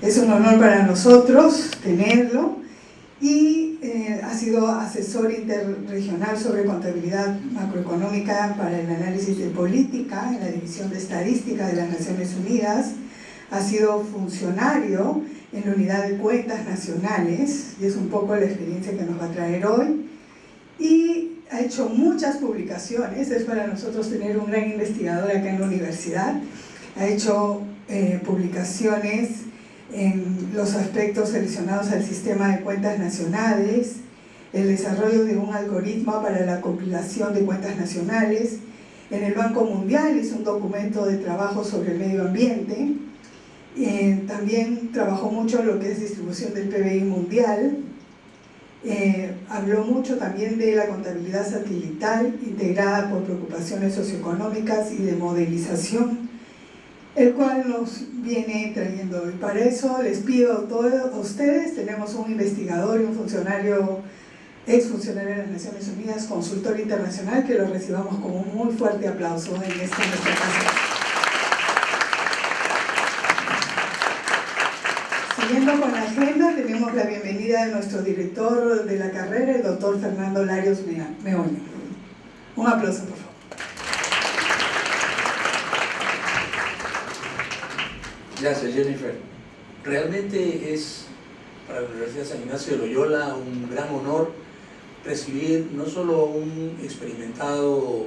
Es un honor para nosotros tenerlo y ha sido asesor interregional sobre contabilidad macroeconómica para el análisis de política en la División de Estadística de las Naciones Unidas. Ha sido funcionario en la Unidad de Cuentas Nacionales, y es un poco la experiencia que nos va a traer hoy. Y ha hecho muchas publicaciones, es para nosotros tener un gran investigador acá en la universidad. Ha hecho publicaciones en los aspectos relacionados al sistema de cuentas nacionales, el desarrollo de un algoritmo para la compilación de cuentas nacionales. En el Banco Mundial hizo un documento de trabajo sobre el medio ambiente. También trabajó mucho en lo que es distribución del PBI mundial. Habló mucho también de la contabilidad satelital integrada por preocupaciones socioeconómicas y de modelización, el cual nos viene trayendo hoy. Para eso les pido a todos ustedes, tenemos un investigador y un funcionario, exfuncionario de las Naciones Unidas, consultor internacional, que lo recibamos con un muy fuerte aplauso en esta nuestra casa. Siguiendo con la agenda, tenemos la bienvenida de nuestro director de la carrera, el doctor Fernando Larios Meoño. Un aplauso, por favor. Gracias, Jennifer. Realmente es para la Universidad San Ignacio de Loyola un gran honor recibir no solo un experimentado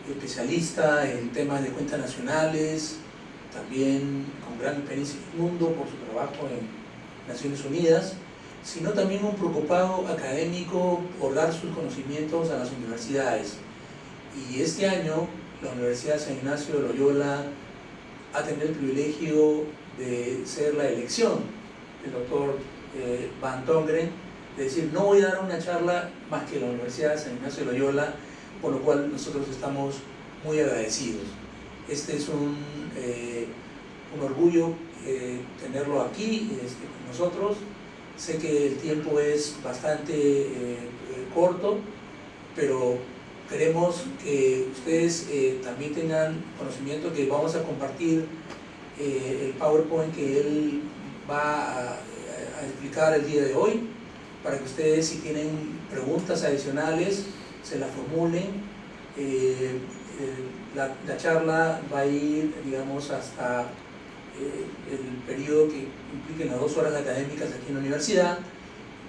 especialista en temas de cuentas nacionales, también con gran experiencia en el mundo por su trabajo en Naciones Unidas, sino también un preocupado académico por dar sus conocimientos a las universidades. Y este año la Universidad San Ignacio de Loyola a tener el privilegio de ser la elección del doctor Van Tongeren, de decir, no voy a dar una charla más que la Universidad de San Ignacio de Loyola, por lo cual nosotros estamos muy agradecidos. Este es un orgullo tenerlo aquí con nosotros. Sé que el tiempo es bastante corto, pero queremos que ustedes también tengan conocimiento que vamos a compartir el PowerPoint que él va a explicar el día de hoy, para que ustedes, si tienen preguntas adicionales, se las formulen. La charla va a ir, digamos, hasta el periodo que implique las 2 horas académicas aquí en la universidad.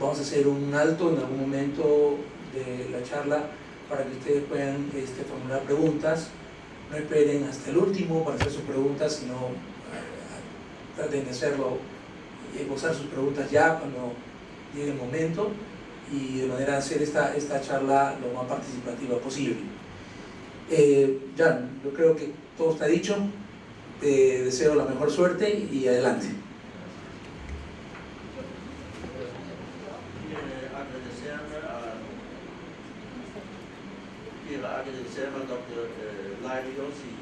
Vamos a hacer un alto en algún momento de la charla para que ustedes puedan formular preguntas. No esperen hasta el último para hacer sus preguntas, sino traten de hacerlo, esbozar sus preguntas ya cuando llegue el momento, y de manera de hacer esta charla lo más participativa posible. Jan, yo creo que todo está dicho. Te deseo la mejor suerte y adelante. Quiero agradecer al doctor Larios y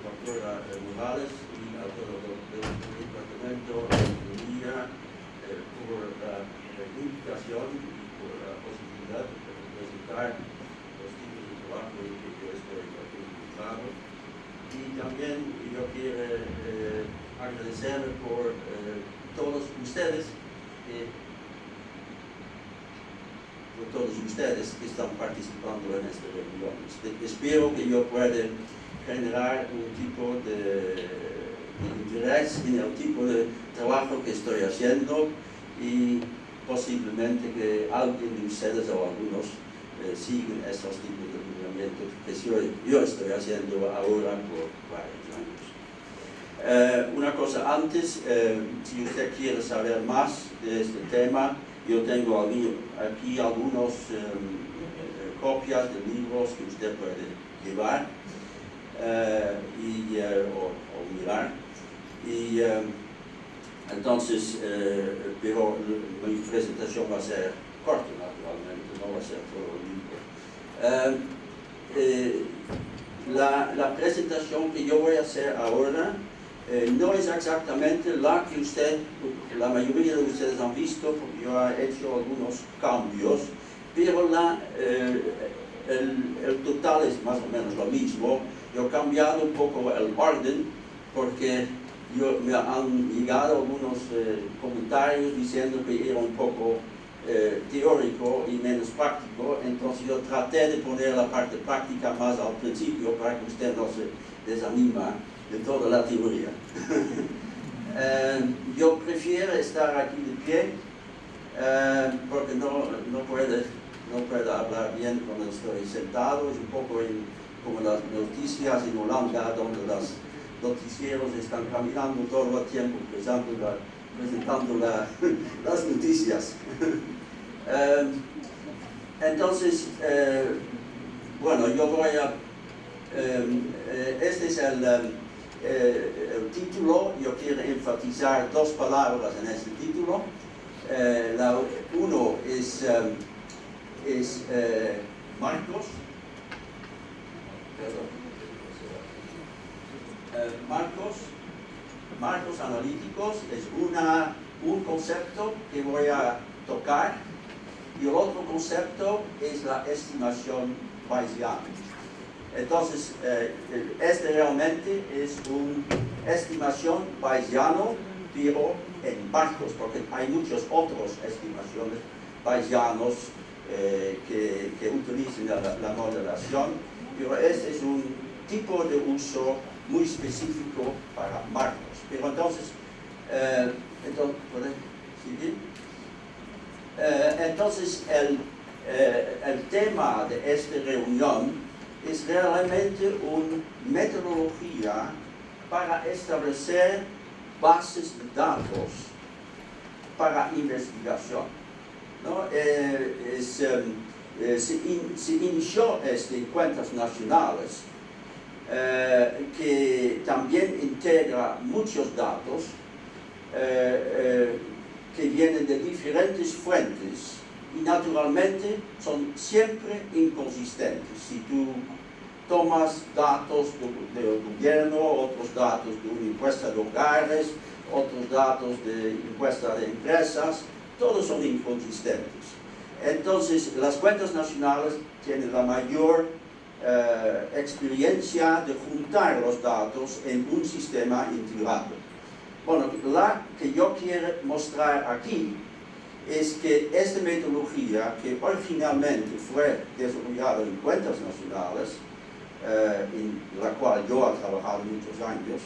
doctora Morales y a todo el departamento de Economía por la invitación y por la posibilidad de presentar los tipos de trabajo en que yo estoy participando. Y también yo quiero agradecer por todos ustedes que están participando en esta reunión. Espero que yo pueda generar un tipo de interés en el tipo de trabajo que estoy haciendo, y posiblemente que alguien de ustedes o algunos siguen estos tipos de movimientos que yo estoy haciendo ahora por varios años. Una cosa antes, si usted quiere saber más de este tema, yo tengo aquí algunas copias de libros que usted puede llevar o mirar. Y entonces, pero mi presentación va a ser corta, naturalmente, no va a ser todo el libro. La presentación que yo voy a hacer ahora no es exactamente la que la mayoría de ustedes han visto, porque yo he hecho algunos cambios, pero el total es más o menos lo mismo. Yo he cambiado un poco el orden, porque me han llegado algunos comentarios diciendo que era un poco teórico y menos práctico, entonces yo traté de poner la parte práctica más al principio para que usted no se desanima de toda la teoría. Yo prefiero estar aquí de pie porque no puedo hablar bien cuando estoy sentado. Es un poco como las noticias en Holanda, donde los noticieros están caminando todo el tiempo presentando las noticias. Entonces, bueno, yo voy a... este es el título. Yo quiero enfatizar dos palabras en este título. Uno es marcos. Marcos analíticos es un concepto que voy a tocar, y el otro concepto es la estimación bayesiana. Entonces, este realmente es una estimación bayesiana, pero en marcos, porque hay muchas otras estimaciones bayesianas que utilizan la modelación, pero este es un tipo de uso muy específico para marcos. Pero entonces, ¿puede seguir? Entonces el tema de esta reunión es realmente una metodología para establecer bases de datos para investigación, ¿no? Se inició en cuentas nacionales, que también integra muchos datos que vienen de diferentes fuentes y naturalmente son siempre inconsistentes. Si tú tomas datos del gobierno, otros datos de una encuesta de hogares, otros datos de encuesta de empresas, todos son inconsistentes. Entonces, las cuentas nacionales tienen la mayor experiencia de juntar los datos en un sistema integrado. Bueno, la que yo quiero mostrar aquí es que esta metodología, que originalmente fue desarrollada en cuentas nacionales, en la cual yo he trabajado muchos años,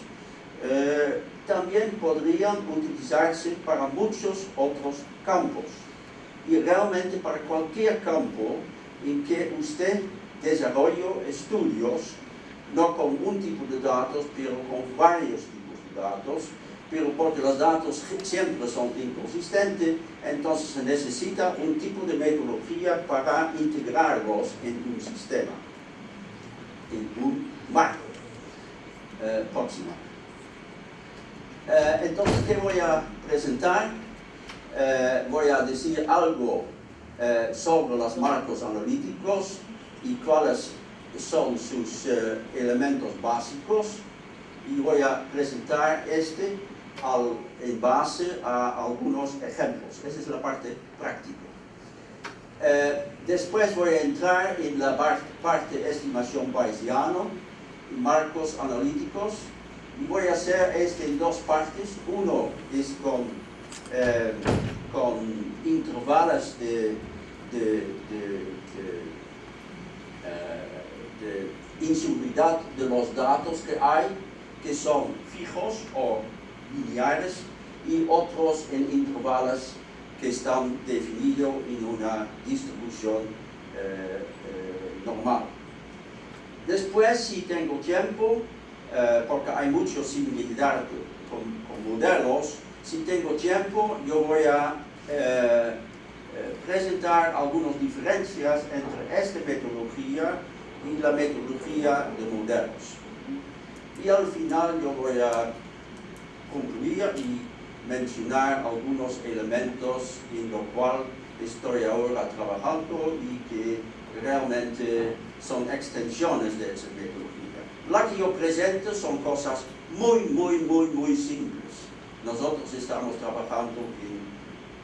también podrían utilizarse para muchos otros campos, y realmente para cualquier campo en que usted desarrolle estudios, no con un tipo de datos, pero con varios tipos de datos, pero porque los datos siempre son inconsistentes, entonces se necesita un tipo de metodología para integrarlos en un sistema, en un marco próximo. Entonces, ¿qué voy a presentar? Voy a decir algo sobre los marcos analíticos y cuáles son sus elementos básicos, y voy a presentar en base a algunos ejemplos. Esa es la parte práctica. Después voy a entrar en la parte de estimación bayesiana y marcos analíticos, y voy a hacer en dos partes. Uno es con intervalos de inseguridad de los datos que hay, que son fijos o lineares, y otros en intervalos que están definidos en una distribución normal. Después, si tengo tiempo, porque hay mucha similitud con modelos, si tengo tiempo, yo voy a presentar algunas diferencias entre esta metodología y la metodología de modelos. Y al final yo voy a concluir y mencionar algunos elementos en los cuales estoy ahora trabajando y que realmente son extensiones de esa metodología. La que yo presento son cosas muy simples. Nosotros estamos trabajando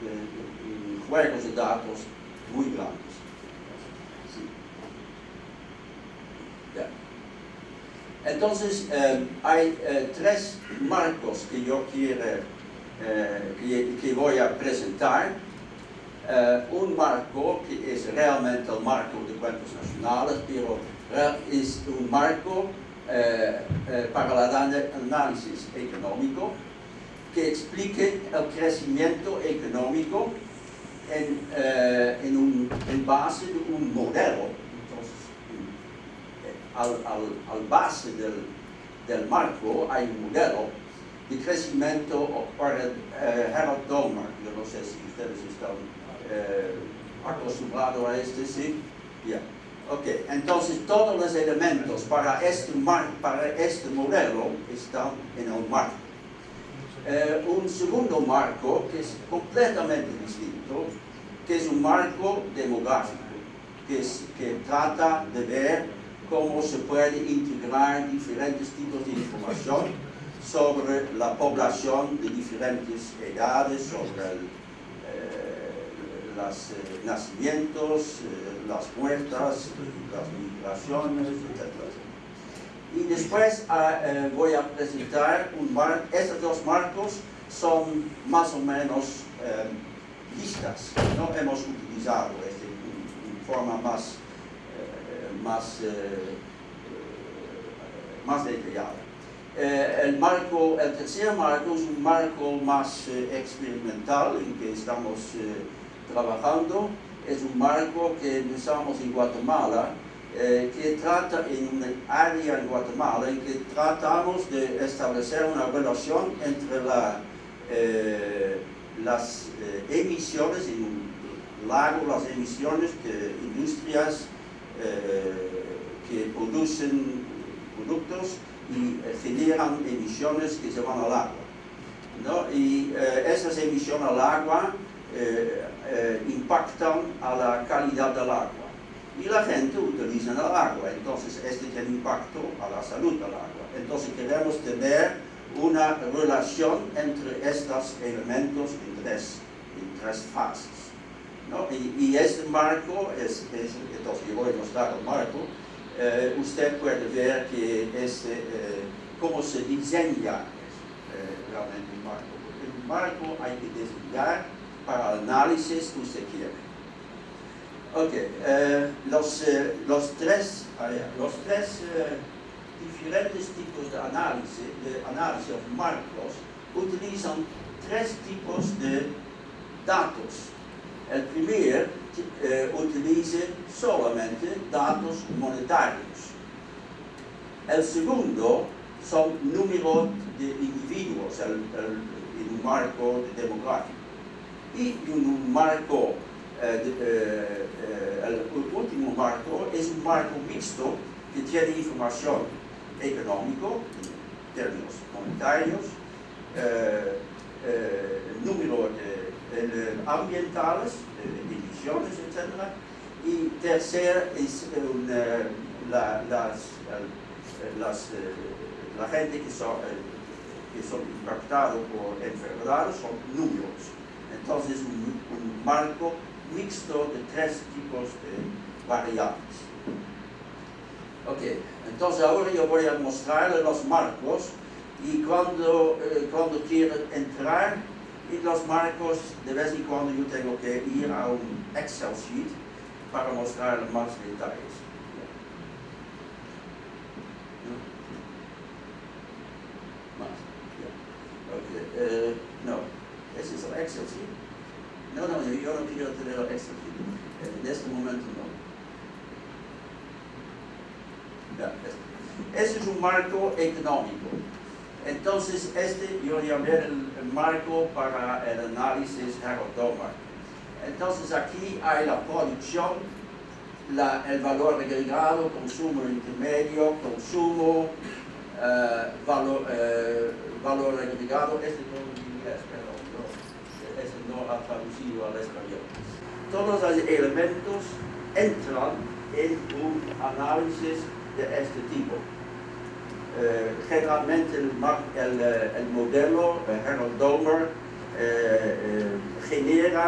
en juegos de datos muy grandes. Sí. Yeah. Entonces, hay tres marcos que yo quiero, que voy a presentar. Un marco que es realmente el marco de cuentas nacionales, pero es un marco para el análisis económico que explique el crecimiento económico en base de un modelo. Entonces, al base del marco hay un modelo de crecimiento para Harold Domer. Yo no sé si ustedes están acostumbrados a este, ¿sí? Yeah. Okay. Entonces todos los elementos para este modelo están en el marco. Un segundo marco que es completamente distinto, que es un marco demográfico, que trata de ver cómo se puede integrar diferentes tipos de información sobre la población de diferentes edades, sobre los nacimientos, las muertes, las migraciones, etc. Y después voy a presentar estos dos marcos son más o menos listas, no hemos utilizado en forma más detallada. El tercer marco es un marco más experimental en que estamos trabajando. Es un marco que empezamos en Guatemala, que trata en un área en Guatemala en que tratamos de establecer una relación entre las emisiones en un lago, las emisiones de industrias que producen productos y generan emisiones que se van al agua, ¿no? Y esas emisiones al agua impactan a la calidad del agua y la gente utiliza el agua, entonces este tiene impacto a la salud del agua. Entonces queremos tener una relación entre estos elementos en tres fases, ¿no? Y este marco entonces yo voy a mostrar el marco. Usted puede ver que cómo se diseña realmente un marco, porque un marco hay que diseñar para el análisis que usted quiere. Los tres diferentes tipos de análisis de marcos utilizan tres tipos de datos. El primero utiliza solamente datos monetarios. El segundo son números de individuos en un marco demográfico. Y en un marco, el último marco es un marco mixto que tiene información económica, en términos monetarios, número ambientales, emisiones, etc. Y tercero es la gente que son impactados por enfermedades son números. Entonces un marco mixto de tres tipos de variables. Entonces ahora yo voy a mostrarles los marcos y cuando quiero entrar en los marcos, de vez en cuando yo tengo que ir a un Excel sheet para mostrar más detalles. No, ese es el Excel sheet. No, yo no quiero tener el Excel sheet. En este momento no. Este es un marco económico. Entonces, yo llamé el marco para el análisis Harold Domer. Entonces, aquí hay la producción, el valor agregado, consumo intermedio, consumo, valor agregado. No en inglés, pero no ha traducido al español. Todos los elementos entran en un análisis de este tipo. Generalmente el modelo Harold Domer genera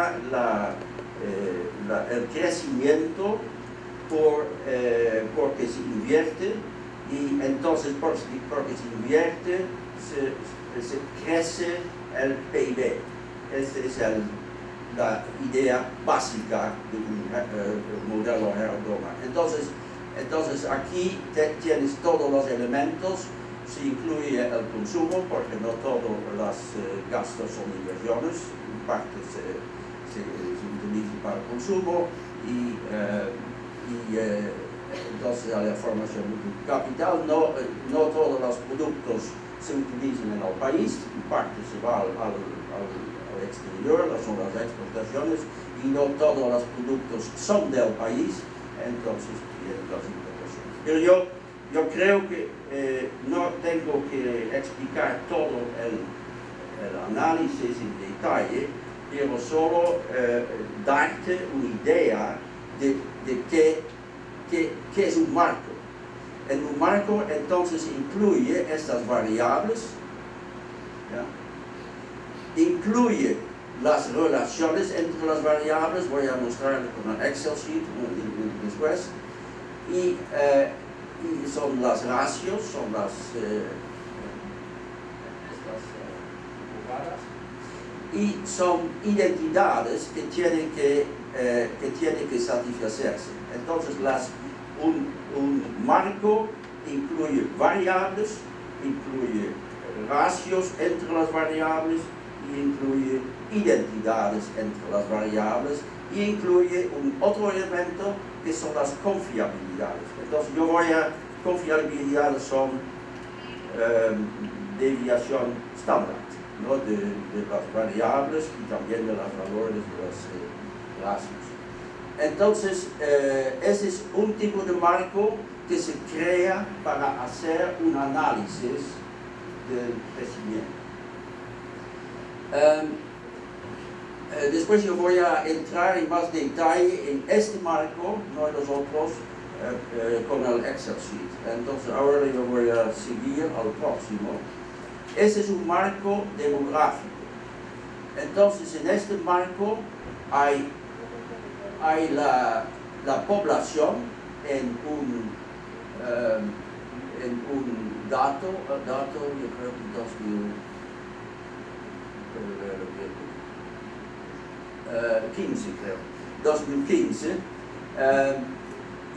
el crecimiento porque se invierte Y entonces, porque se invierte, se crece el PIB. Esa es la idea básica de un modelo Herrera-Domer. Entonces aquí tienes todos los elementos. Se incluye el consumo, porque no todos los gastos son inversiones, en parte se utiliza para el consumo y entonces a la formación de capital. No todos los productos se utilizan en el país, en parte se va al exterior, son las exportaciones, y no todos los productos son del país, entonces tienen las importaciones. Pero yo creo que no tengo que explicar todo el análisis en detalle, pero solo darte una idea de qué es un marco. En un marco entonces incluye estas variables, ¿ya? Incluye las relaciones entre las variables, voy a mostrar con un Excel sheet después, y son las ratios, son las y son identidades que tienen que satisfacerse. Entonces un marco incluye variables, incluye ratios entre las variables, y incluye identidades entre las variables, y incluye un otro elemento que son las confiabilidades. Entonces confiabilidades son deviación estándar, ¿no? de las variables y también de los valores de los ratios. Entonces, ese es un tipo de marco que se crea para hacer un análisis del crecimiento. Después yo voy a entrar en más detalle en este marco, no en los otros, con el Excel sheet. Entonces ahora yo voy a seguir al próximo. Ese es un marco demográfico. Entonces en este marco hay la población en un dato, yo creo que 2015,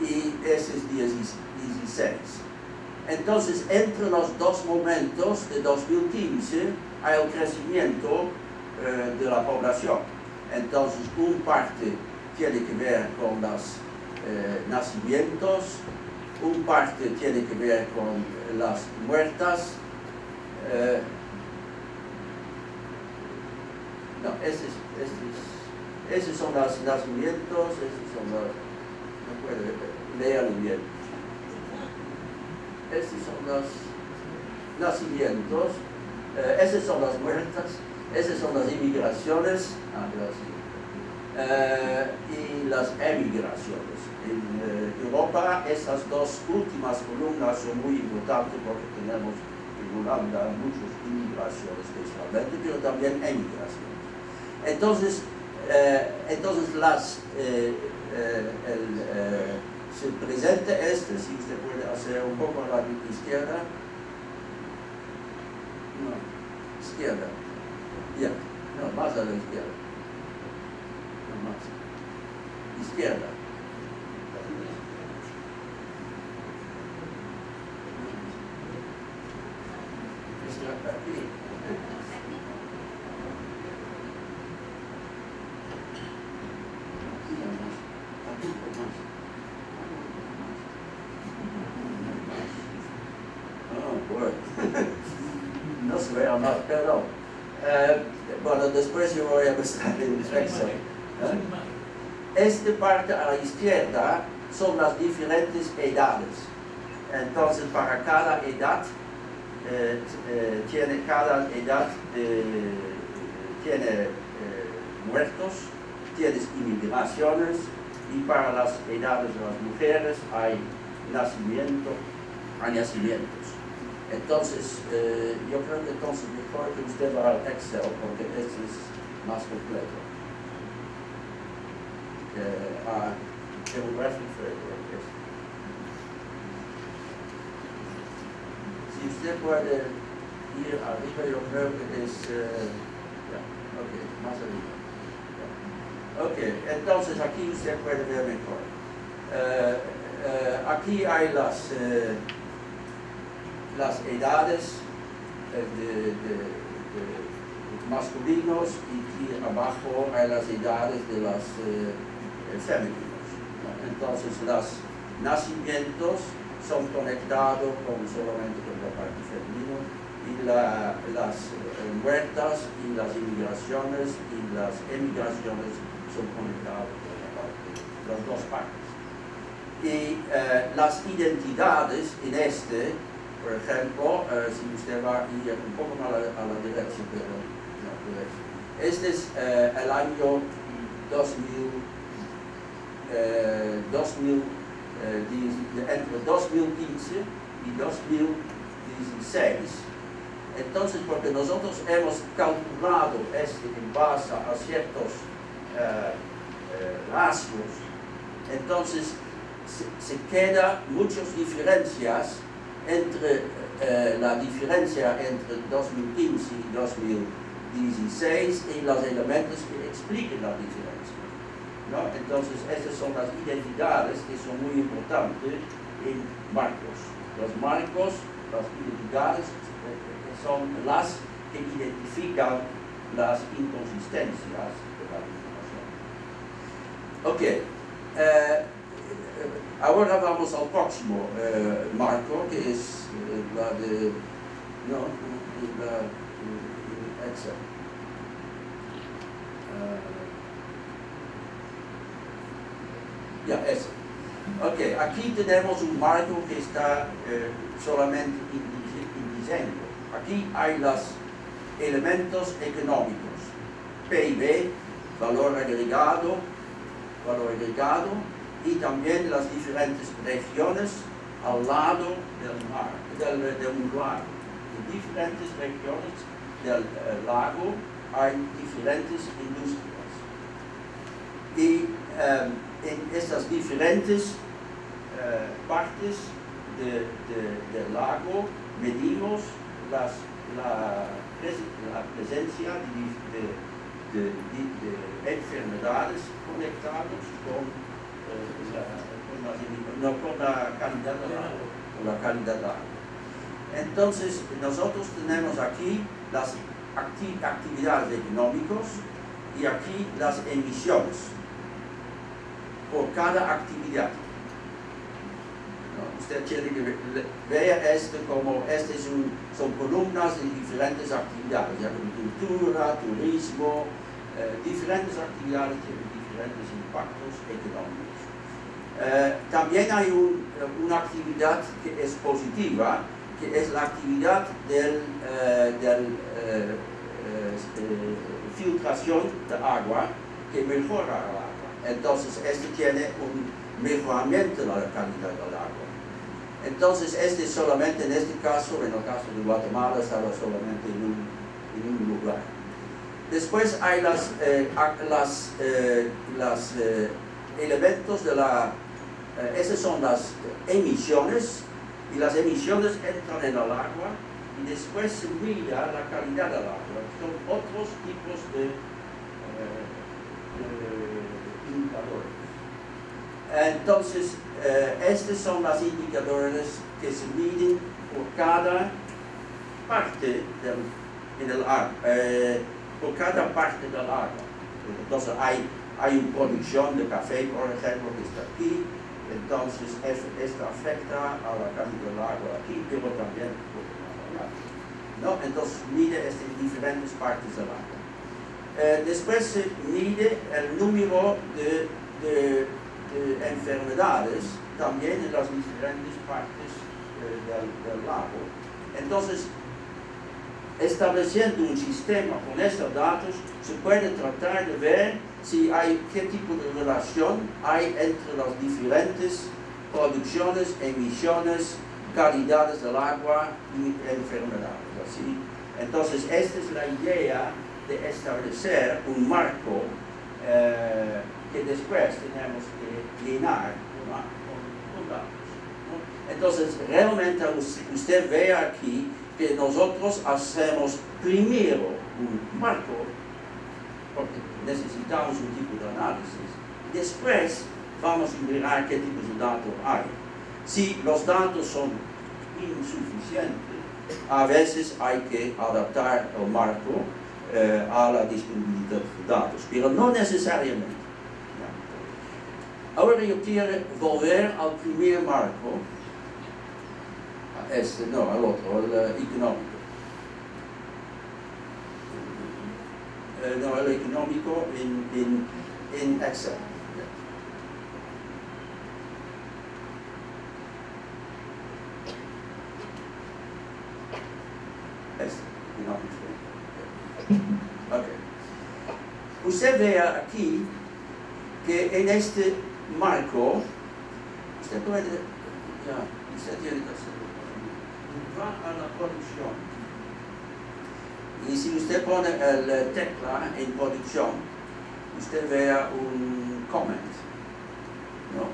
y ese es 16. Entonces, entre los dos momentos de 2015 hay el crecimiento de la población. Entonces, una parte tiene que ver con los nacimientos, una parte tiene que ver con las muertas. Esos son los nacimientos, esos son los... no puedo leer bien. Esos son los nacimientos, esas son las muertas, esas son las inmigraciones, y las emigraciones. En Europa, esas dos últimas columnas son muy importantes porque tenemos en Holanda muchas inmigraciones especialmente, pero también emigraciones. Entonces se presenta si usted puede hacer un poco a la izquierda. No, izquierda. Ya, no, más a la izquierda. No, más. Izquierda. Está aquí. No se vea más, perdón. Bueno, después yo voy a mostrar en Excel. Esta parte a la izquierda son las diferentes edades. Entonces, para cada edad, cada edad tiene muertos, tienes inmigraciones, y para las edades de las mujeres hay nacimientos. Entonces, yo creo que entonces mejor que usted va al Excel, porque este es más completo. Demographic framework. Si usted puede ir arriba, yo creo que es... ok, más arriba. Ok, entonces aquí usted puede ver mejor. Aquí hay las edades de masculinos y aquí abajo hay las edades de las femeninos. Entonces los nacimientos son conectados solamente con la parte femenina y las muertas y las inmigraciones y las emigraciones son conectadas con las dos partes. Y las identidades en por ejemplo, si usted va a ir un poco más a la derecha, pero no, este es el año entre 2015 y 2016. Entonces, porque nosotros hemos calculado en base a ciertos ratios, entonces se quedan muchas diferencias entre la diferencia entre 2015 y 2016 y los elementos que explican la diferencia, ¿no? Entonces, estas son las identidades que son muy importantes en marcos. Los marcos, las identidades, son las que identifican las inconsistencias de la información. Ok, ahora vamos al próximo marco, que es la de... no, Excel. Ya, eso. Ok, aquí tenemos un marco que está solamente en diseño. Aquí hay los elementos económicos, PIB, valor agregado, y también las diferentes regiones al lado de un lago. En diferentes regiones del lago hay diferentes industrias. Y en estas diferentes partes del lago medimos la presencia de enfermedades conectadas con la calidad del agua. Entonces, nosotros tenemos aquí las actividades económicas y aquí las emisiones por cada actividad. Usted tiene que ver esto como son columnas de diferentes actividades, agricultura, turismo, diferentes actividades tienen diferentes impactos económicos. También hay una actividad que es positiva, que es la actividad del filtración de agua, que mejora el agua. Entonces, tiene un mejoramiento de la calidad del agua. Entonces, solamente en este caso, en el caso de Guatemala, estaba solamente en un lugar. Después hay los elementos de esas son las emisiones, y las emisiones entran en el agua, y después se mira la calidad del agua. Son otros tipos de indicadores. Entonces, estos son los indicadores que se miden por cada parte por cada parte del agua. Entonces, hay una producción de café, por ejemplo, que está aquí. Entonces, esto afecta a la calidad del agua aquí, pero también ¿no? Entonces, mide en diferentes partes del agua. Después se mide el número de enfermedades también en las diferentes partes del lago. Entonces, estableciendo un sistema con estos datos, se puede tratar de ver qué tipo de relación hay entre las diferentes producciones, emisiones, calidades del agua y enfermedades. ¿Así? Entonces, esta es la idea de establecer un marco que después tenemos que llenar con datos, ¿no? Entonces, realmente usted ve aquí que nosotros hacemos primero un marco, porque necesitamos un tipo de análisis. Después vamos a mirar qué tipos de datos hay. Si los datos son insuficientes, a veces hay que adaptar el marco a la disponibilidad de datos, pero no necesariamente. Ahora yo quiero volver al primer marco, al otro, el económico. El económico en Excel. Okay. Usted ve aquí que en este marco, usted puede, usted tiene que hacerlo. Va a la producción. Y si usted pone el tecla en producción, usted vea un comment. ¿No?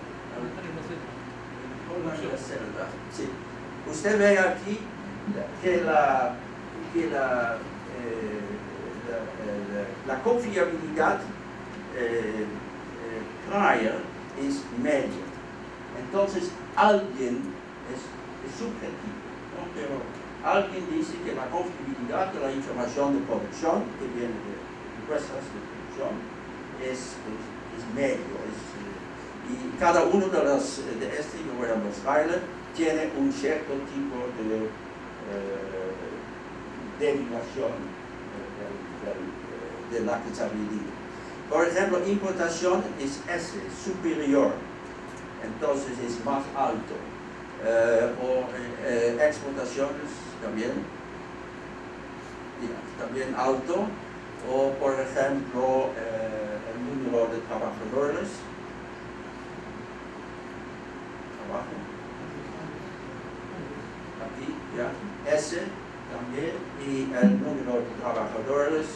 La celda. Sí. Usted ve aquí que la confiabilidad prior es media. Entonces alguien es subjetivo, ¿no? Pero alguien dice que la confiabilidad de la información de producción, que viene de encuestas de producción, es medio. Y cada uno de yo voy a mostrarle, tiene un cierto tipo de derivación de la que se ha medido. Por ejemplo, importación es S, superior, entonces es más alto. Exportaciones también alto, o por ejemplo el número de trabajadores, aquí ya, S también, y el número de trabajadores,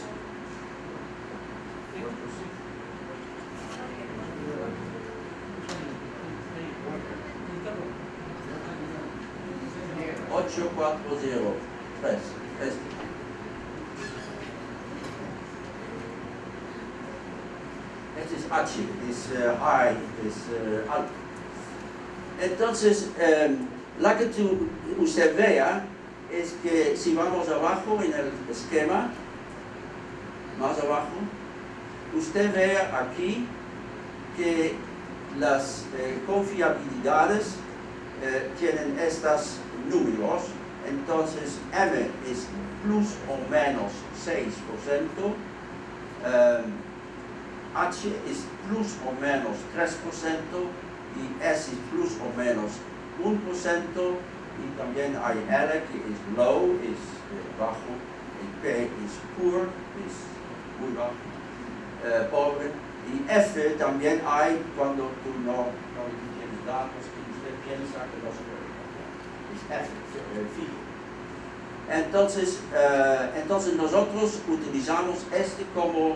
8403. Este es H, es high, es alto. Entonces, la que usted vea es que si vamos abajo en el esquema, más abajo, usted ve aquí que las confiabilidades tienen estos números. Entonces M es plus o menos 6%, H es plus o menos 3% y S es plus o menos 1%, y también hay L que es low, es bajo, y P es poor, es muy bajo, pobre, y F también hay cuando tú no tienes datos que usted piensa que no se puede cambiar, es F, fijo. Entonces nosotros utilizamos este como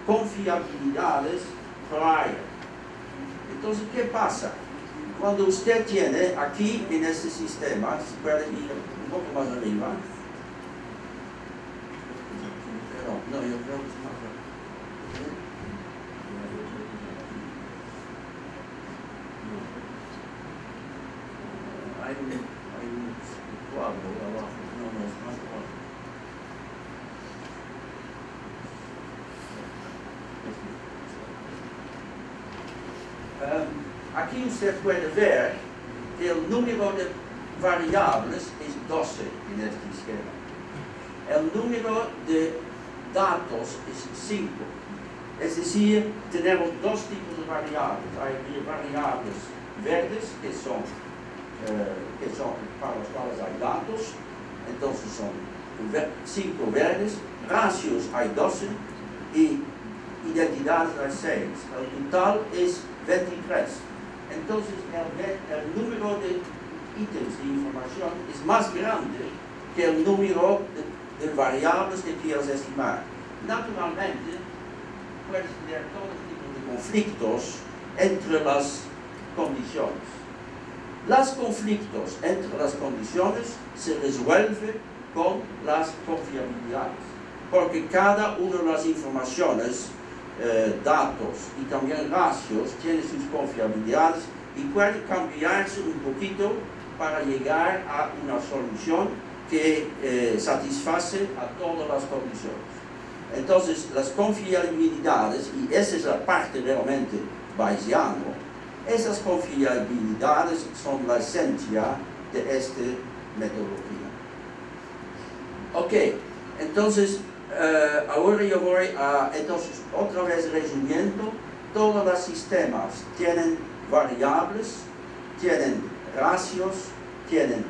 confiabilidades prior. Entonces, ¿qué pasa? Cuando usted tiene aquí en este sistema, si puede ir un poco más arriba, no, yo creo que es más arriba. Hay un cuadro abajo, no, es más abajo. Aquí usted puede ver que el número de variables es 12 en este esquema. El número de datos es 5. Es decir, tenemos dos tipos de variables. Hay variables verdes que son para las cuales hay datos, entonces son 5 verdes, ratios hay 12 y identidades hay 6. El total es 23. Entonces el número de ítems de información es más grande que el número de variables que quieres estimar. Naturalmente, puedes tener todo tipo de conflictos entre las condiciones. Los conflictos entre las condiciones se resuelven con las confiabilidades, porque cada una de las informaciones, datos y también ratios tiene sus confiabilidades y puede cambiarse un poquito para llegar a una solución que satisface a todas las condiciones. Entonces, las confiabilidades, y esa es la parte realmente bayesiana, esas confiabilidades son la esencia de esta metodología. Ok, entonces, ahora yo voy a, entonces, otra vez resumiendo, todos los sistemas tienen variables, tienen ratios, tienen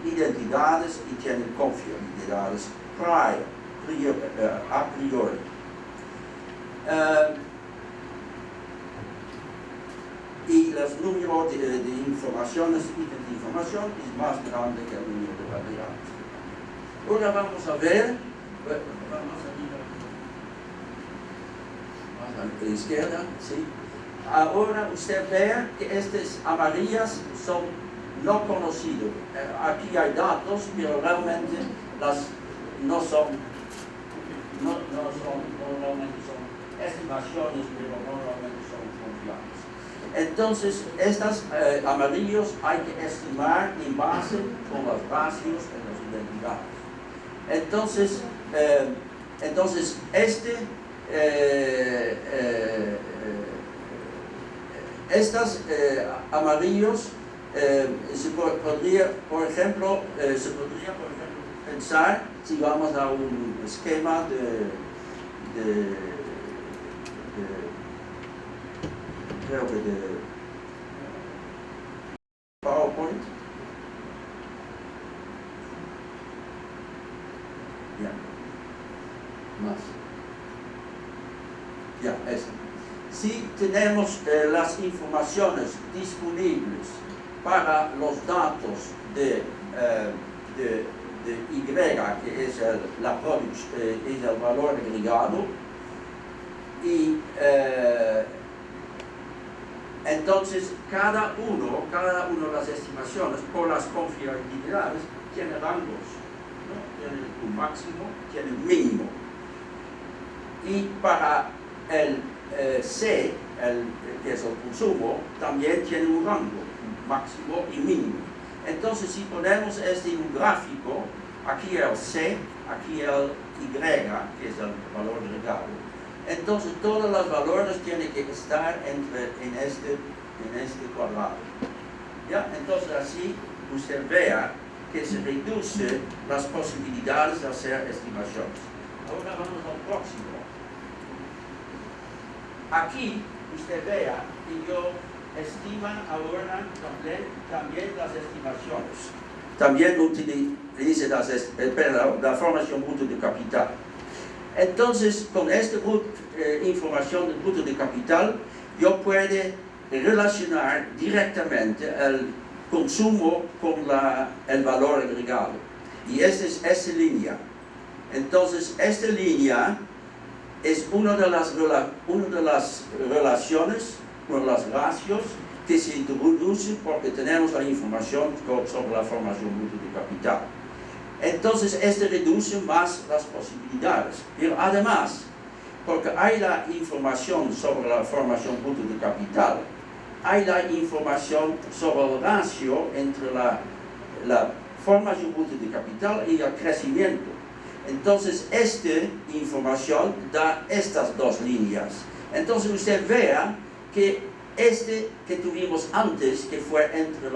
identidades y tienen confiabilidades a priori. Y los números de informaciones y de información es más grande que el número de variables. Ahora vamos a ver, más a la izquierda, ¿sí? Ahora usted vea que estas amarillas son no conocidos. Aquí hay datos, pero realmente no realmente son estimaciones, pero no realmente son confiables. Entonces, estos amarillos hay que estimar en base con los ratios y las identidades. Entonces, estos amarillos se podría, por ejemplo, pensar, si vamos a un esquema creo que de PowerPoint. Ya. Más. Ya, eso. Si tenemos las informaciones disponibles para los datos de Y, que es el valor agregado, y entonces cada uno de las estimaciones por las confiabilidades tiene rangos, ¿no? Tiene un máximo, tiene un mínimo. Y para el C, que es el consumo, también tiene un rango, máximo y mínimo. Entonces, si ponemos esto en un gráfico, aquí el C, aquí el Y, que es el valor agregado. Entonces, todos los valores tienen que estar en este cuadrado. ¿Ya? Entonces, así usted vea que se reducen las posibilidades de hacer estimaciones. Ahora vamos al próximo. Aquí usted vea que yo estima ahora también las estimaciones. También utiliza la formación bruta de capital. Entonces, con esta información de bruto de capital, yo puedo relacionar directamente el consumo con el valor agregado. Y esta es esta línea. Entonces, esta línea es una de las relaciones, una de las ratios que se introduce porque tenemos la información sobre la formación bruta de capital. Entonces, este reduce más las posibilidades. Pero además, porque hay la información sobre la formación bruta de capital, hay la información sobre el ratio entre la formación bruta de capital y el crecimiento. Entonces, esta información da estas dos líneas. Entonces, usted vea que que tuvimos antes, que fue entre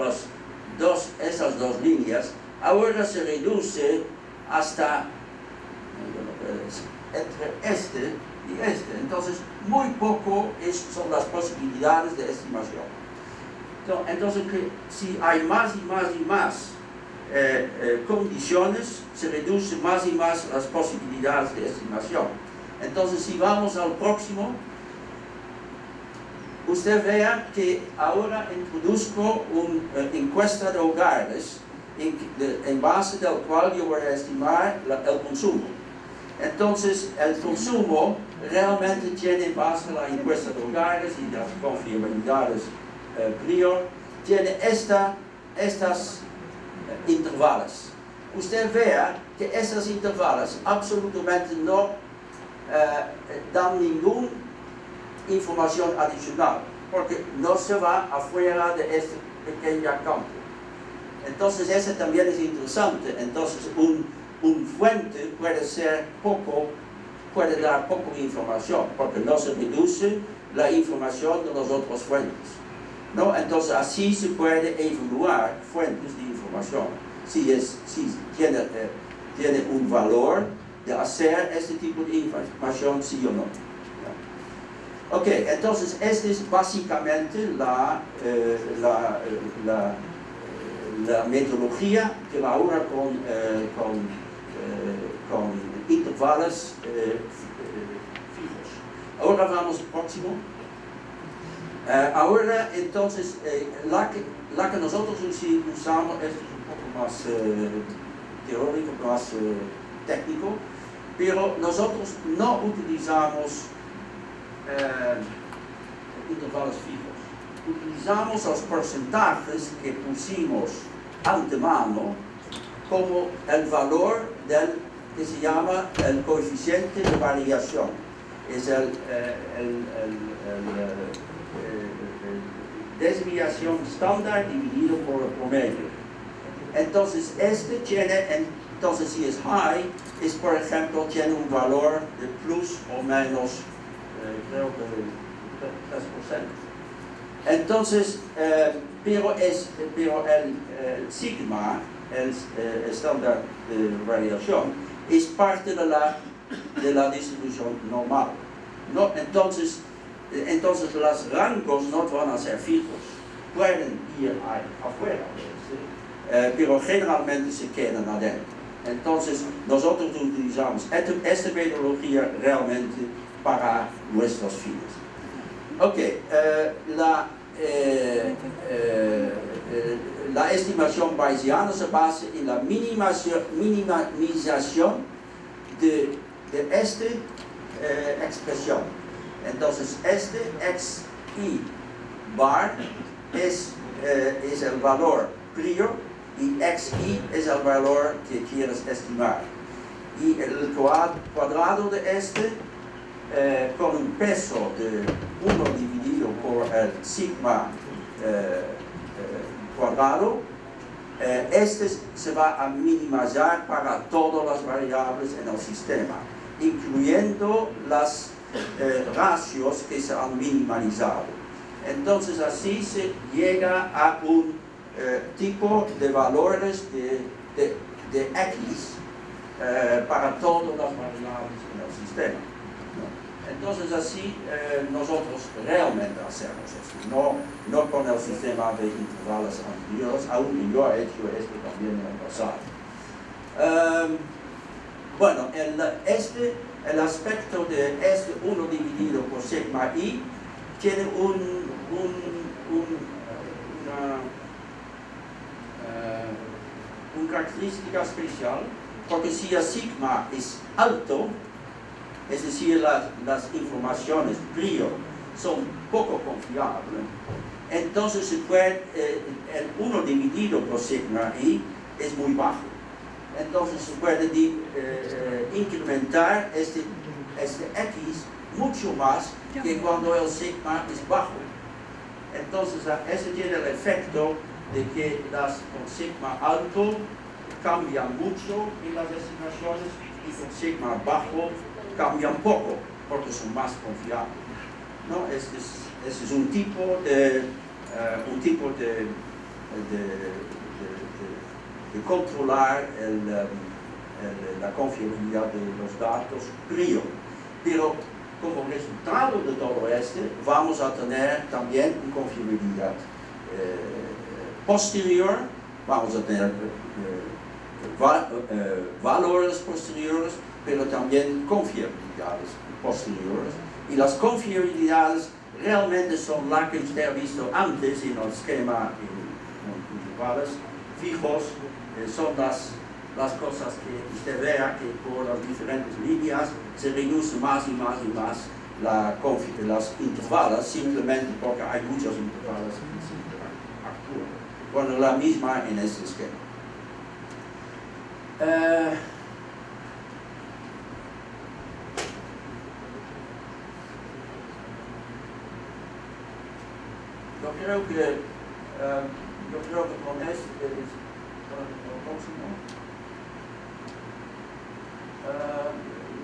esas dos líneas, ahora se reduce hasta entre este y este. Entonces, muy poco son las posibilidades de estimación. Entonces, si hay más y más y más condiciones, se reduce más y más las posibilidades de estimación. Entonces, si vamos al próximo, usted vea que ahora introduzco una encuesta de hogares en base del cual yo voy a estimar el consumo. Entonces, el consumo realmente tiene en base la encuesta de hogares y las confiabilidades prior, tiene estas intervalos. Usted vea que estas intervalos absolutamente no dan ninguna información adicional, porque no se va afuera de este pequeño campo. Entonces eso también es interesante. Entonces un fuente puede dar poco información, porque no se reduce la información de las otras fuentes, ¿no? Entonces así se puede evaluar fuentes de información, si tiene un valor de hacer este tipo de información, sí o no. Ok, entonces esta es básicamente la metodología que va ahora con intervalos fijos. Ahora vamos al próximo. Ahora entonces la que nosotros usamos, esto es un poco más teórico, más técnico, pero nosotros no utilizamos intervalos fijos. Utilizamos los porcentajes que pusimos antemano como el valor del que se llama el coeficiente de variación. Es el desviación estándar dividido por el promedio. Entonces entonces si es high, por ejemplo, tiene un valor de plus o menos, creo que 3%. Entonces, pero el sigma, el estándar de variación, es parte de la distribución normal, ¿no? Entonces los rangos no van a ser fijos, pueden ir afuera, pero generalmente se quedan adentro. Entonces nosotros utilizamos esta metodología realmente para nuestros fines. Ok, la estimación bayesiana se basa en la minimización de esta expresión. Entonces xi bar es el valor prior y xi es el valor que quieres estimar. Y el cuadrado de con un peso de 1 dividido por el sigma cuadrado, se va a minimizar para todas las variables en el sistema, incluyendo las ratios que se han minimalizado. Entonces así se llega a un tipo de valores de X para todas las variables en el sistema. Entonces así nosotros realmente hacemos esto, no con el sistema de intervalos anteriores, aunque yo he hecho esto también en el pasado. Bueno, el aspecto de 1 dividido por sigma i tiene una característica especial, porque si el sigma es alto, es decir, las informaciones prior son poco confiables, entonces el 1 dividido por sigma i es muy bajo. Entonces se puede incrementar este X mucho más que cuando el sigma es bajo. Entonces ese tiene el efecto de que con sigma alto cambian mucho en las estimaciones y con sigma bajo cambian poco porque son más confiables, ¿no? Este es un tipo de controlar la confiabilidad de los datos prior. Pero como resultado de todo esto vamos a tener también una confiabilidad posterior, vamos a tener valores posteriores, pero también confiabilidades posteriores. Y las confiabilidades realmente son las que usted ha visto antes en el esquema en intervalos fijos, son las cosas que usted vea que por las diferentes líneas se reduce más y más y más las intervalos, simplemente porque hay muchos intervalos en ese intervalo. actúa. Bueno, la misma en este esquema. Yo creo que con este es el próximo.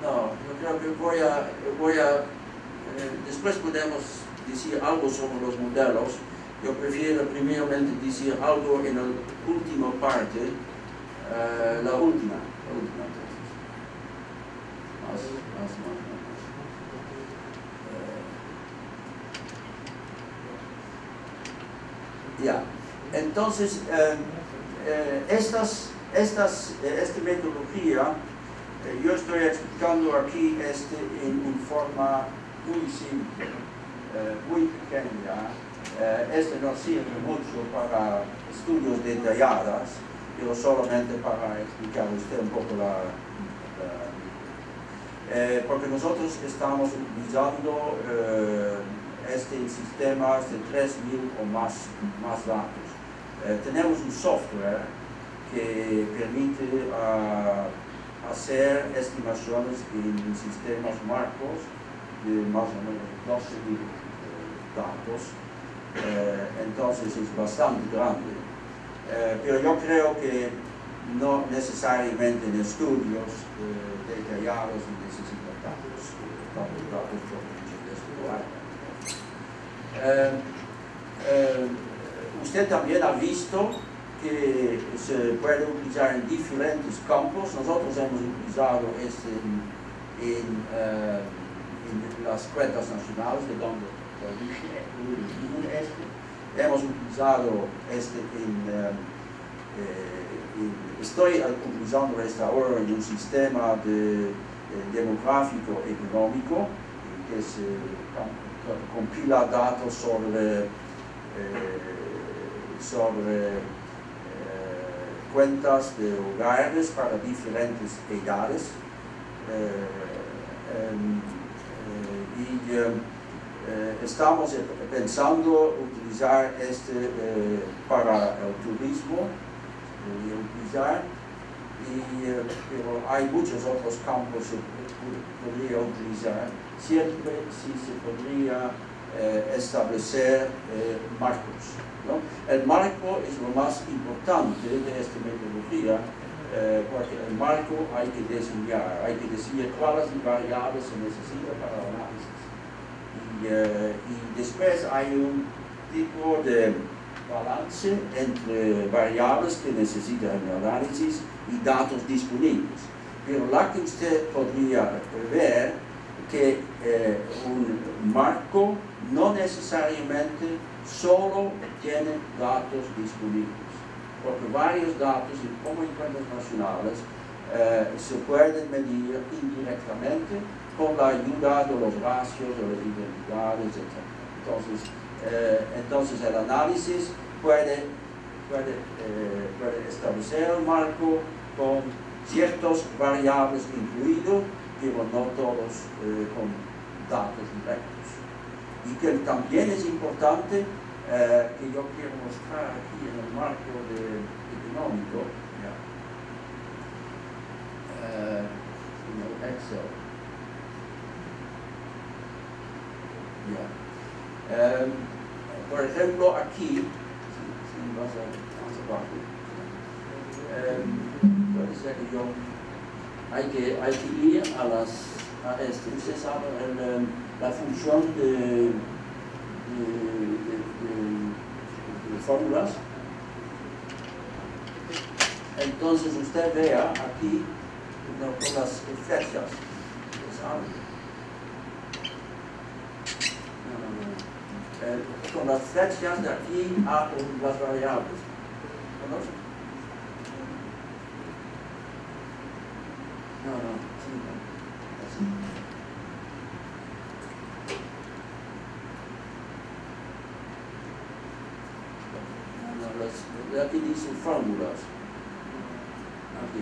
No, yo creo que después podemos decir algo sobre los modelos. Yo prefiero primeramente decir algo en la última parte, la última entonces. Más. Ya, entonces esta metodología yo estoy explicando aquí en forma muy simple, muy pequeña. No sirve mucho para estudios detallados, pero solamente para explicar a usted un poco porque nosotros estamos utilizando en sistemas de 3.000 o más datos. Tenemos un software que permite hacer estimaciones en sistemas marcos de más o menos 12.000 datos. Entonces es bastante grande. Pero yo creo que no necesariamente en estudios detallados necesitan tantos datos usted también ha visto que se puede utilizar en diferentes campos. Nosotros hemos utilizado en las cuentas nacionales, de donde hemos utilizado estoy utilizando ahora en un sistema demográfico económico que compila datos sobre cuentas de hogares para diferentes edades estamos pensando utilizar para el turismo pero hay muchos otros campos que podría utilizar siempre si se podría establecer marcos, ¿no? El marco es lo más importante de esta metodología porque el marco hay que diseñar, hay que decir cuáles variables se necesitan para el análisis y después hay un tipo de balance entre variables que necesitan el análisis y datos disponibles. Pero la que usted podría ver que un marco no necesariamente solo tiene datos disponibles, porque varios datos, como en cuentas nacionales, se pueden medir indirectamente con la ayuda de los ratios, de las identidades, etc. Entonces el análisis puede establecer el marco con ciertas variables incluidos, pero no todos con datos directos. Y que también es importante que yo quiero mostrar aquí en el marco económico, en el Excel. Por ejemplo, aquí, más abajo, puede ser que hay que ir ustedes saben, la función de fórmulas. Entonces usted vea aquí con las flechas, con las flechas de aquí a las variables. ¿Conocen? Aquí dice fórmulas. Aquí.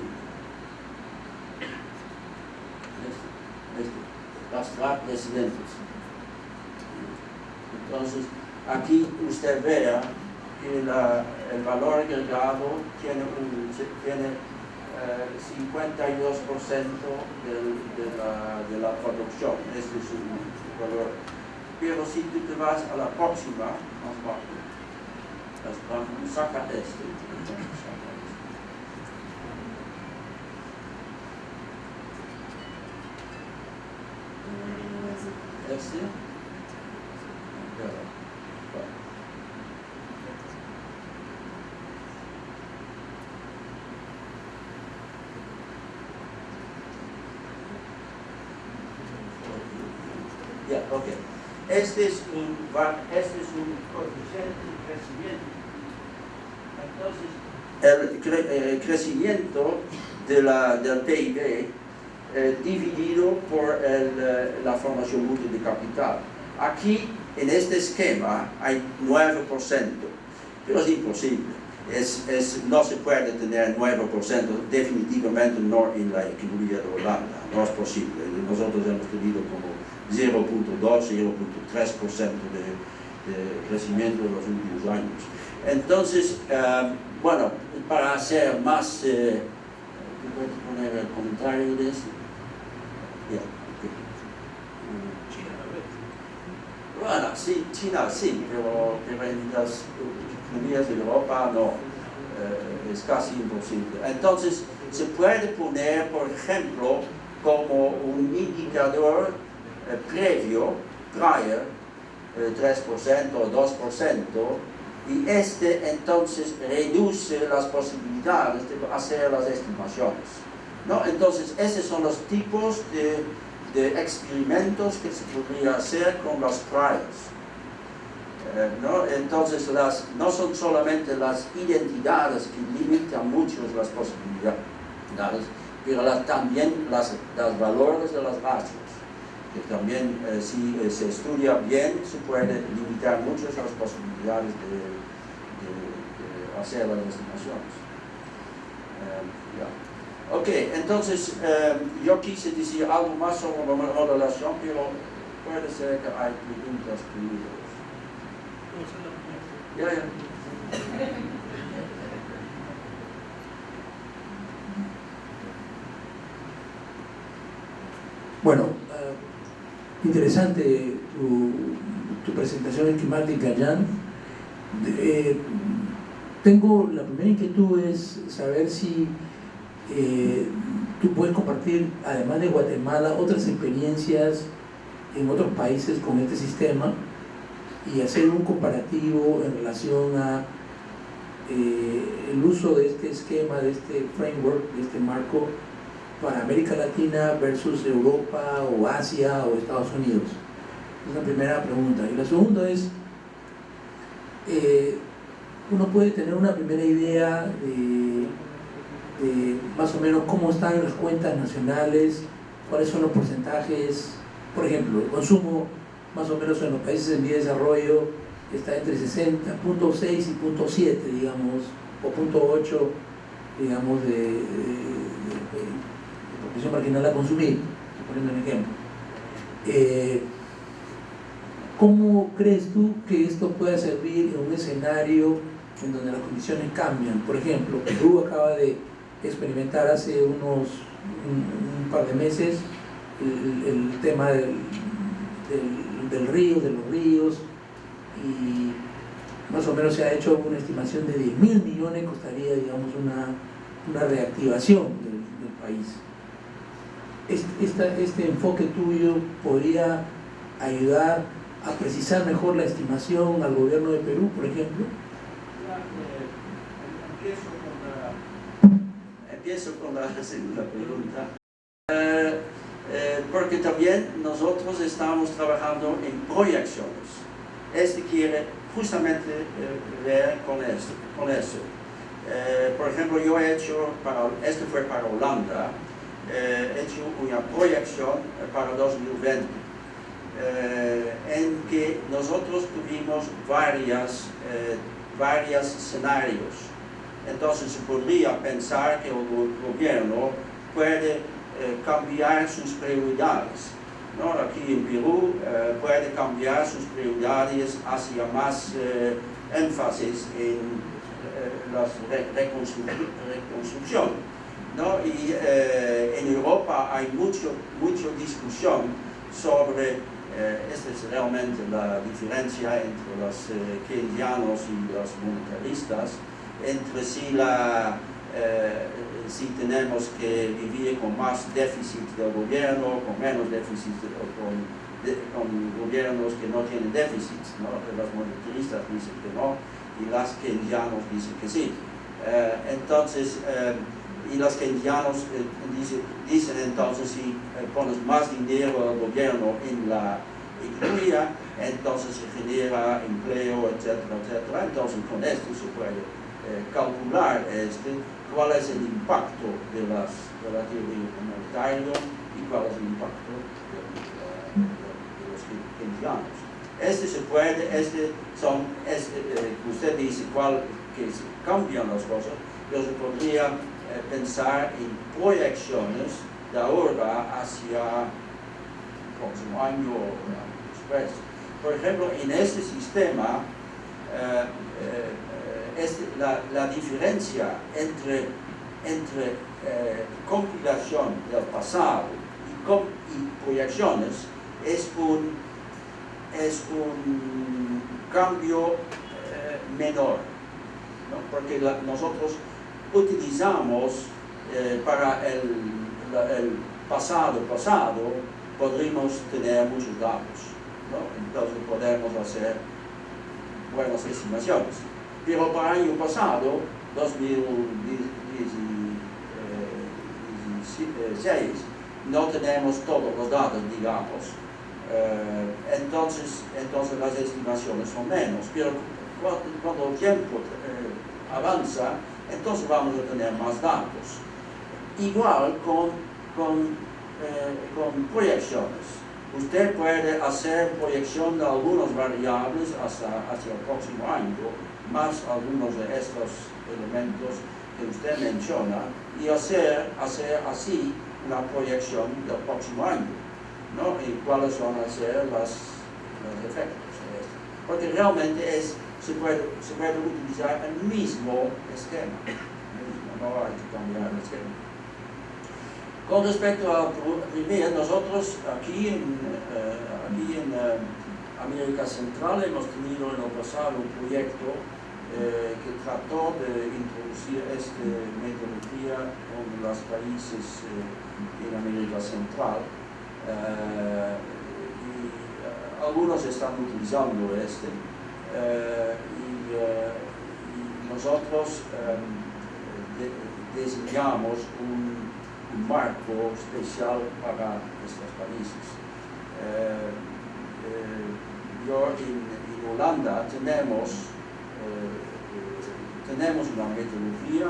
Las precedentes. Entonces, aquí usted vea que el valor agregado tiene 52% de la producción. Este es un valor. Pero si tú te vas a la próxima, más abajo, saca este. Este. Ya, ok. Este es un coeficiente de crecimiento. Entonces, el crecimiento del PIB dividido por la formación útil de capital. Aquí, en este esquema, hay 9%, pero es imposible. No se puede tener 9%, definitivamente no en la economía de Holanda, no es posible. Nosotros hemos tenido como 0.2, 0.3% de crecimiento en los últimos años. Entonces, bueno, para hacer más, ¿puedes poner el comentario de esto? Yeah, okay. Bueno, sí, China sí, pero en las economías de Europa no, es casi imposible. Entonces, se puede poner, por ejemplo, como un indicador previo, prior, 3% o 2%, y este entonces reduce las posibilidades de hacer las estimaciones, ¿no? Entonces, esos son los tipos de experimentos que se podría hacer con los priors, ¿no? Entonces, no son solamente las identidades que limitan mucho las posibilidades, pero también los valores de las ratios, que también si se estudia bien se puede limitar mucho las posibilidades de hacer las estimaciones. Yeah. Ok, entonces yo quise decir algo más sobre la modelación, pero puede ser que hay preguntas primeras. Ya. Bueno, interesante tu presentación esquemática, Jan. Tengo la primera inquietud es saber si tú puedes compartir, además de Guatemala, otras experiencias en otros países con este sistema y hacer un comparativo en relación a el uso de este esquema, de este framework, de este marco para América Latina versus Europa o Asia o Estados Unidos. Es la primera pregunta. Y la segunda es, uno puede tener una primera idea de más o menos cómo están las cuentas nacionales, cuáles son los porcentajes. Por ejemplo, el consumo más o menos en los países en vía de desarrollo está entre 60.6 y 0.7, digamos, o 0.8, digamos, de proporción marginal a consumir, poniendo un ejemplo. ¿Cómo crees tú que esto pueda servir en un escenario en donde las condiciones cambian? Por ejemplo, Perú acaba de experimentar hace un par de meses el tema del río, de los ríos, y más o menos se ha hecho una estimación de 10.000 millones, costaría, digamos, una reactivación del país. Este enfoque tuyo podría ayudar a precisar mejor la estimación al gobierno de Perú, por ejemplo. Empiezo con la segunda pregunta. Porque también nosotros estamos trabajando en proyecciones. Quiere justamente ver con eso. Por ejemplo, yo he hecho, esto fue para Holanda, he hecho una proyección para 2020, en que nosotros tuvimos varios escenarios. Entonces se podría pensar que el gobierno puede cambiar sus prioridades, ¿no? Aquí en Perú puede cambiar sus prioridades hacia más énfasis en la reconstrucción, ¿no? Y en Europa hay mucha discusión sobre, esta es realmente la diferencia entre los keynesianos y los monetaristas, entre si tenemos que vivir con más déficit del gobierno, con menos déficit, con gobiernos que no tienen déficit, ¿no? Los monetaristas dicen que no, y los keynesianos dicen que sí. Entonces, y los keynesianos dicen entonces, si pones más dinero al gobierno en la economía, entonces se genera empleo, etcétera, etcétera. Entonces, con esto se puede calcular cuál es el impacto de la teoría monetaria y cuál es el impacto de los keynesianos. Se puede, usted dice que se cambian las cosas, pero se podría pensar en proyecciones de ahora hacia el próximo año o después. Por ejemplo, en este sistema, la diferencia entre compilación del pasado y proyecciones es un cambio menor, ¿no? Porque nosotros utilizamos para el pasado, podríamos tener muchos datos, ¿no? Entonces podemos hacer buenas estimaciones. Pero para el año pasado, 2016, no tenemos todos los datos, digamos. Entonces las estimaciones son menos, pero cuando el tiempo avanza, entonces vamos a tener más datos. Igual con proyecciones. Usted puede hacer proyección de algunas variables hacia el próximo año, más algunos de estos elementos que usted menciona, y hacer así una proyección del próximo año, ¿no? Y cuáles van a ser los efectos de esto. Porque realmente se puede utilizar el mismo esquema, no hay que cambiar el esquema. Con respecto al primer, nosotros aquí en América Central hemos tenido en el pasado un proyecto que trató de introducir esta metodología en los países en América Central. Y algunos están utilizando y nosotros diseñamos un marco especial para estos países. En Holanda tenemos una metodología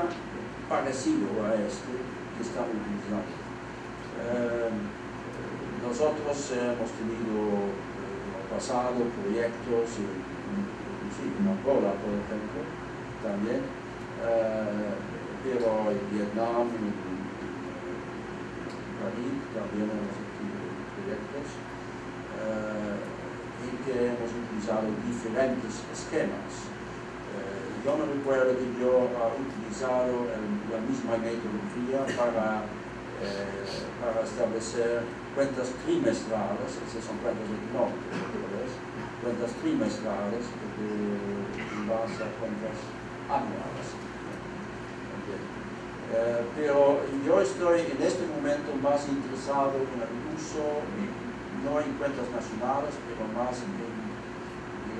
parecida a que estamos utilizando. Nosotros hemos tenido en el pasado proyectos en Angola, por ejemplo, también, pero en Vietnam, también hemos tenido proyectos en que hemos utilizado diferentes esquemas. Yo me recuerdo que yo he utilizado la misma metodología para establecer cuentas trimestrales, esas son cuentas económicas, cuentas trimestrales en base a cuentas anuales. Pero yo estoy en este momento más interesado en el uso, no en cuentas nacionales, pero más en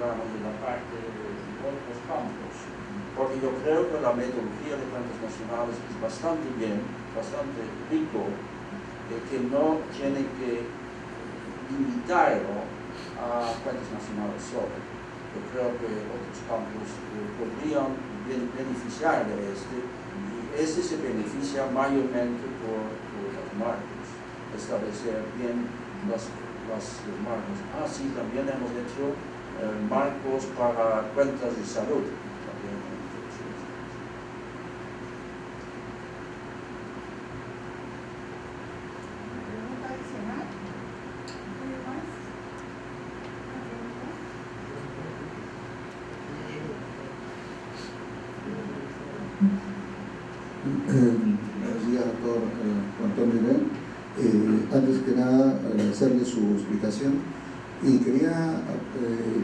la parte de otros campos. Porque yo creo que la metodología de cuentas nacionales es bastante rico, que no tiene que limitarlo a cuentas nacionales solo. Yo creo que otros campos podrían beneficiar de y se beneficia mayormente por los marcos, establecer bien los marcos. Sí, también hemos hecho marcos para cuentas de salud. Buenos días, doctor Juan Miguel. Antes que nada, agradecerle su explicación y quería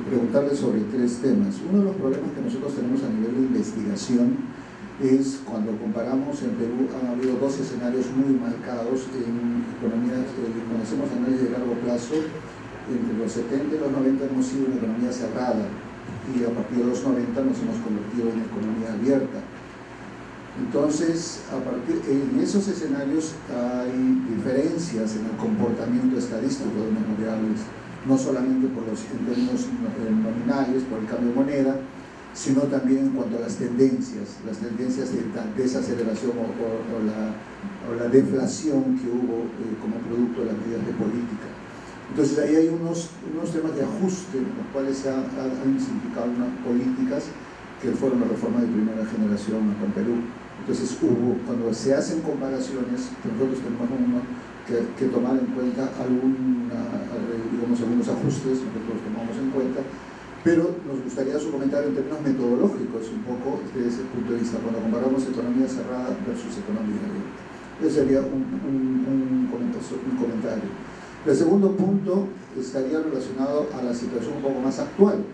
preguntarle sobre tres temas. Uno de los problemas que nosotros tenemos a nivel de investigación es cuando comparamos en Perú, han habido dos escenarios muy marcados en economías que conocemos análisis de largo plazo. Entre los 70 y los 90 hemos sido una economía cerrada y a partir de los 90 nos hemos convertido en economía abierta. Entonces, en esos escenarios hay diferencias en el comportamiento estadístico de unas variables, no solamente en términos nominales, por el cambio de moneda, sino también en cuanto a las tendencias de desaceleración o la deflación que hubo como producto de las medidas de política. Entonces ahí hay unos temas de ajuste, los cuales se han significado unas políticas que fueron la reforma de primera generación acá en Perú. Entonces cuando se hacen comparaciones, nosotros tenemos que tomar en cuenta algunos ajustes, nosotros los tomamos en cuenta, pero nos gustaría su comentario en términos metodológicos, un poco desde ese punto de vista, cuando comparamos economía cerrada versus economía abierta. Ese sería un comentario. El segundo punto estaría relacionado a la situación un poco más actual.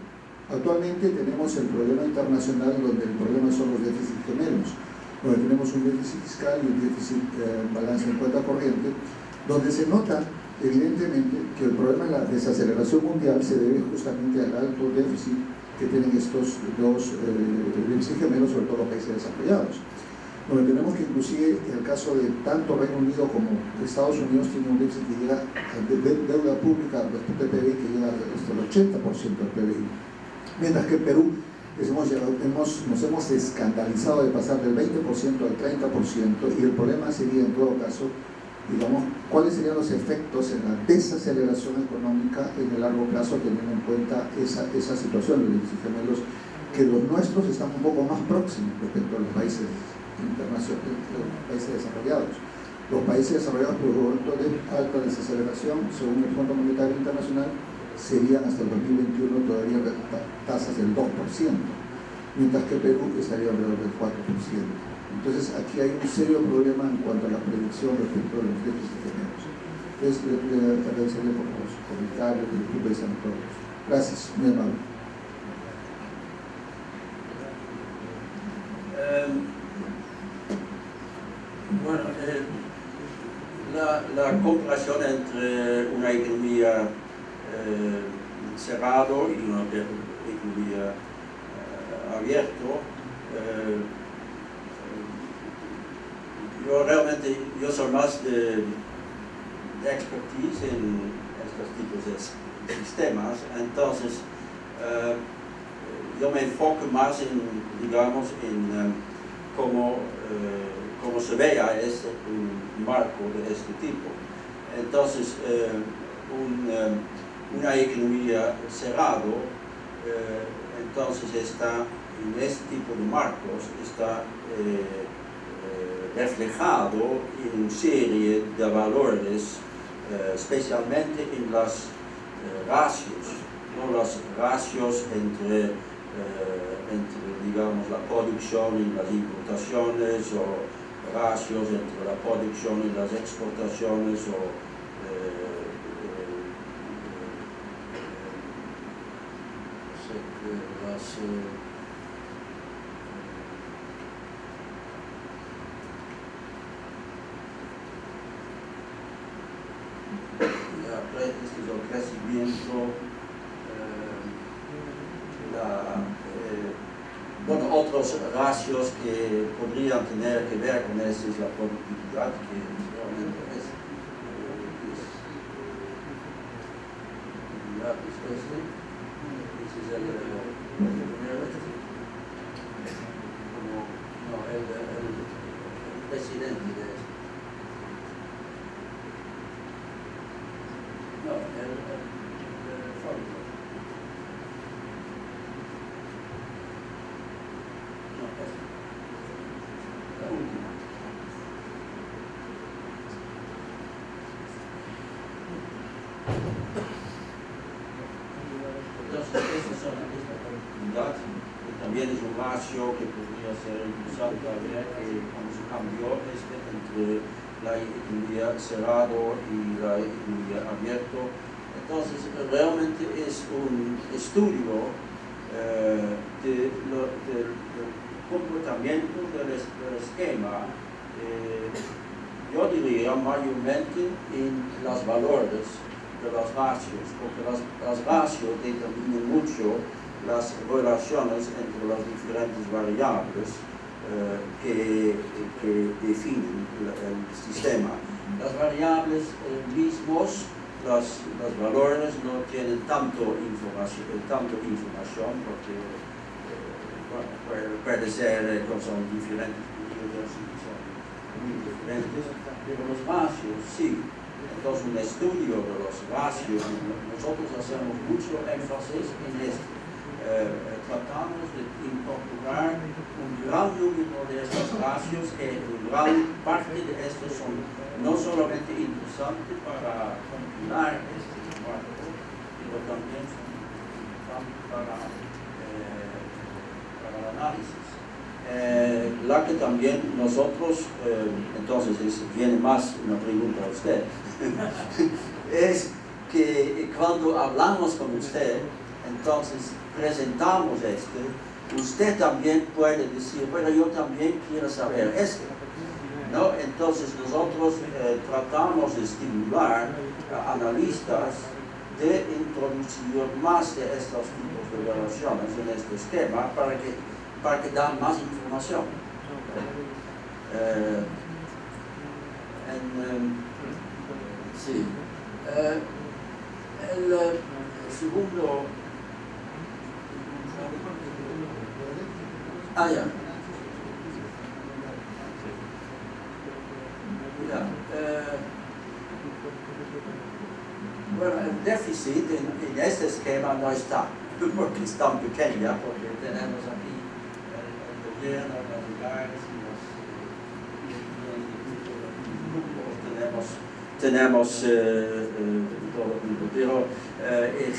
Actualmente tenemos el problema internacional donde el problema son los déficits gemelos, donde tenemos un déficit fiscal y un déficit balance en cuenta corriente, donde se nota evidentemente que el problema de la desaceleración mundial se debe justamente al alto déficit que tienen estos dos déficits gemelos, sobre todo los países desarrollados, donde tenemos que inclusive en el caso de tanto Reino Unido como Estados Unidos tiene un déficit que llega de deuda pública respecto al PBI que llega hasta el 80% del PBI, mientras que Perú nos hemos escandalizado de pasar del 20% al 30%, y el problema sería en todo caso, digamos, cuáles serían los efectos en la desaceleración económica en el largo plazo, teniendo en cuenta esa situación de los gemelos, que los nuestros están un poco más próximos respecto a los países internacionales, los países desarrollados. Los países desarrollados por un momento de alta desaceleración, según el Fondo Monetario Internacional, serían hasta el 2021 todavía tasas del 2%, mientras que Perú estaría alrededor del 4%. Entonces aquí hay un serio problema en cuanto a la predicción respecto a los déficits que tenemos. Entonces le agradecería por los comentarios del grupo de San Carlos. Gracias, muy amable. Bueno, la comparación entre una economía cerrado y una economía abierto, yo soy más de expertise en estos tipos de sistemas, entonces yo me enfoco más en, digamos, en cómo se vea un marco de este tipo. Entonces, una economía cerrado, entonces está en este tipo de marcos, está reflejado en una serie de valores, especialmente en las ratios, ¿no? Las ratios entre digamos, la producción y las importaciones, o ratios entre la producción y las exportaciones, o el crecimiento, bueno, otros ratios que podrían tener que ver con eso es la productividad, que realmente es el presidente de esto. No, el fondo. No, la última. Entonces, esas son esta productividad, que también es un ratio que podría ser interesante a ver cómo se cambió entre la economía cerrado y la economía abierto. Entonces, realmente es un estudio del comportamiento del esquema, yo diría mayormente en los valores de los ratios, porque las ratios determinan mucho las relaciones entre las diferentes variables que definen el sistema. Las variables mismos, los valores no tienen tanto información porque bueno, puede ser son diferentes periodos y son muy diferentes, pero los ratios sí. Entonces un estudio de los ratios, nosotros hacemos mucho énfasis en esto. Tratamos de incorporar un gran número de estos ratios y una gran parte de estos son no solamente interesantes para compilar este trabajo, pero también son importantes para el análisis. La que también nosotros, entonces viene más una pregunta a usted, es que cuando hablamos con usted, entonces presentamos usted también puede decir, bueno, yo también quiero saber esto, ¿no? Entonces nosotros tratamos de estimular a analistas de introducir más de estos tipos de relaciones en este esquema para que dan más información. Sí. El segundo... Ah, ya. Bueno, el déficit en este esquema no está, porque es tan pequeña, porque tenemos aquí el gobierno, los lugares y tenemos todo el mundo, pero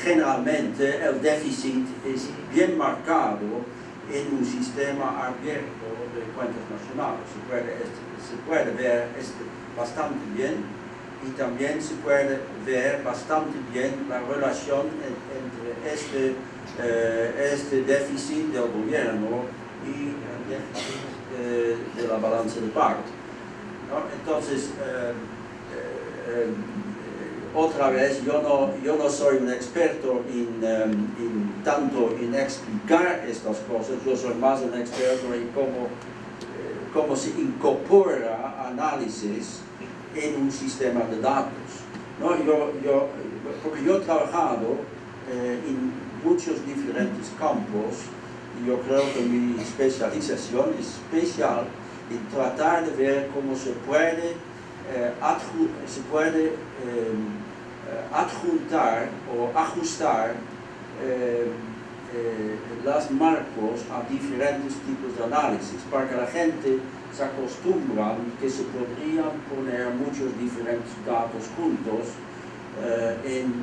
generalmente el déficit es bien marcado en un sistema abierto de cuentas nacionales. Se puede ver bastante bien y también se puede ver bastante bien la relación entre este déficit del gobierno y el déficit de la balanza de pagos, ¿no? Entonces, otra vez, yo no soy un experto tanto en explicar estas cosas, yo soy más un experto en cómo se incorpora análisis en un sistema de datos, ¿no? Porque yo he trabajado en muchos diferentes campos y yo creo que mi especialización es especial en tratar de ver cómo se puede adjuntar o ajustar los marcos a diferentes tipos de análisis para que la gente se acostumbra que se podrían poner muchos diferentes datos juntos en un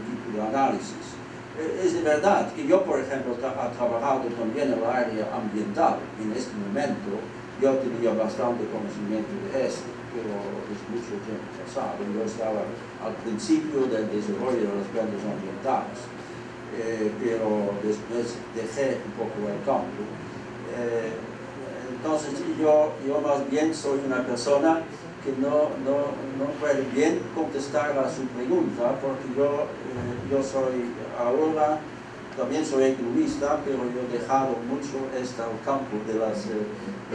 tipo de análisis. Es de verdad que yo, por ejemplo, he trabajado también en el área ambiental. En este momento yo tenía bastante conocimiento de esto, pero es mucho tiempo pasado. Yo estaba al principio del desarrollo de las cuentas ambientales, pero después dejé un poco el campo. Entonces yo más bien soy una persona que no puede bien contestar a su pregunta, porque yo soy ahora, también soy economista, pero yo he dejado mucho el campo de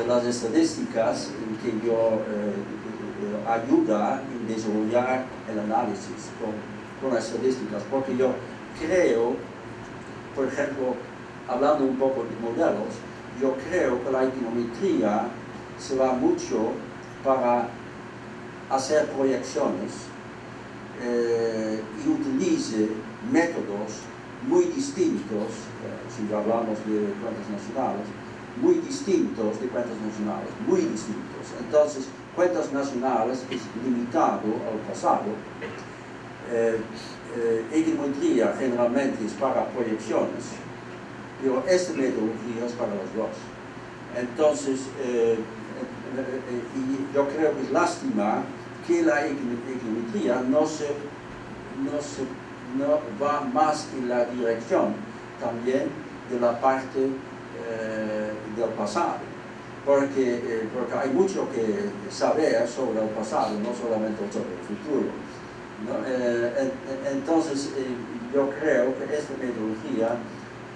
las estadísticas en que yo ayuda en desarrollar el análisis con las estadísticas, porque yo creo, por ejemplo, hablando un poco de modelos, yo creo que la econometría se va mucho para hacer proyecciones y utilice métodos muy distintos, si hablamos de cuentas nacionales, muy distintos de cuentas nacionales, muy distintos. Entonces, cuentas nacionales es limitado al pasado. Econometría generalmente es para proyecciones pero esta metodología es para los dos. Entonces, y yo creo que es lástima que la econometría no va más en la dirección también de la parte del pasado, porque hay mucho que saber sobre el pasado, no solamente sobre el futuro, ¿no? Entonces, yo creo que esta metodología,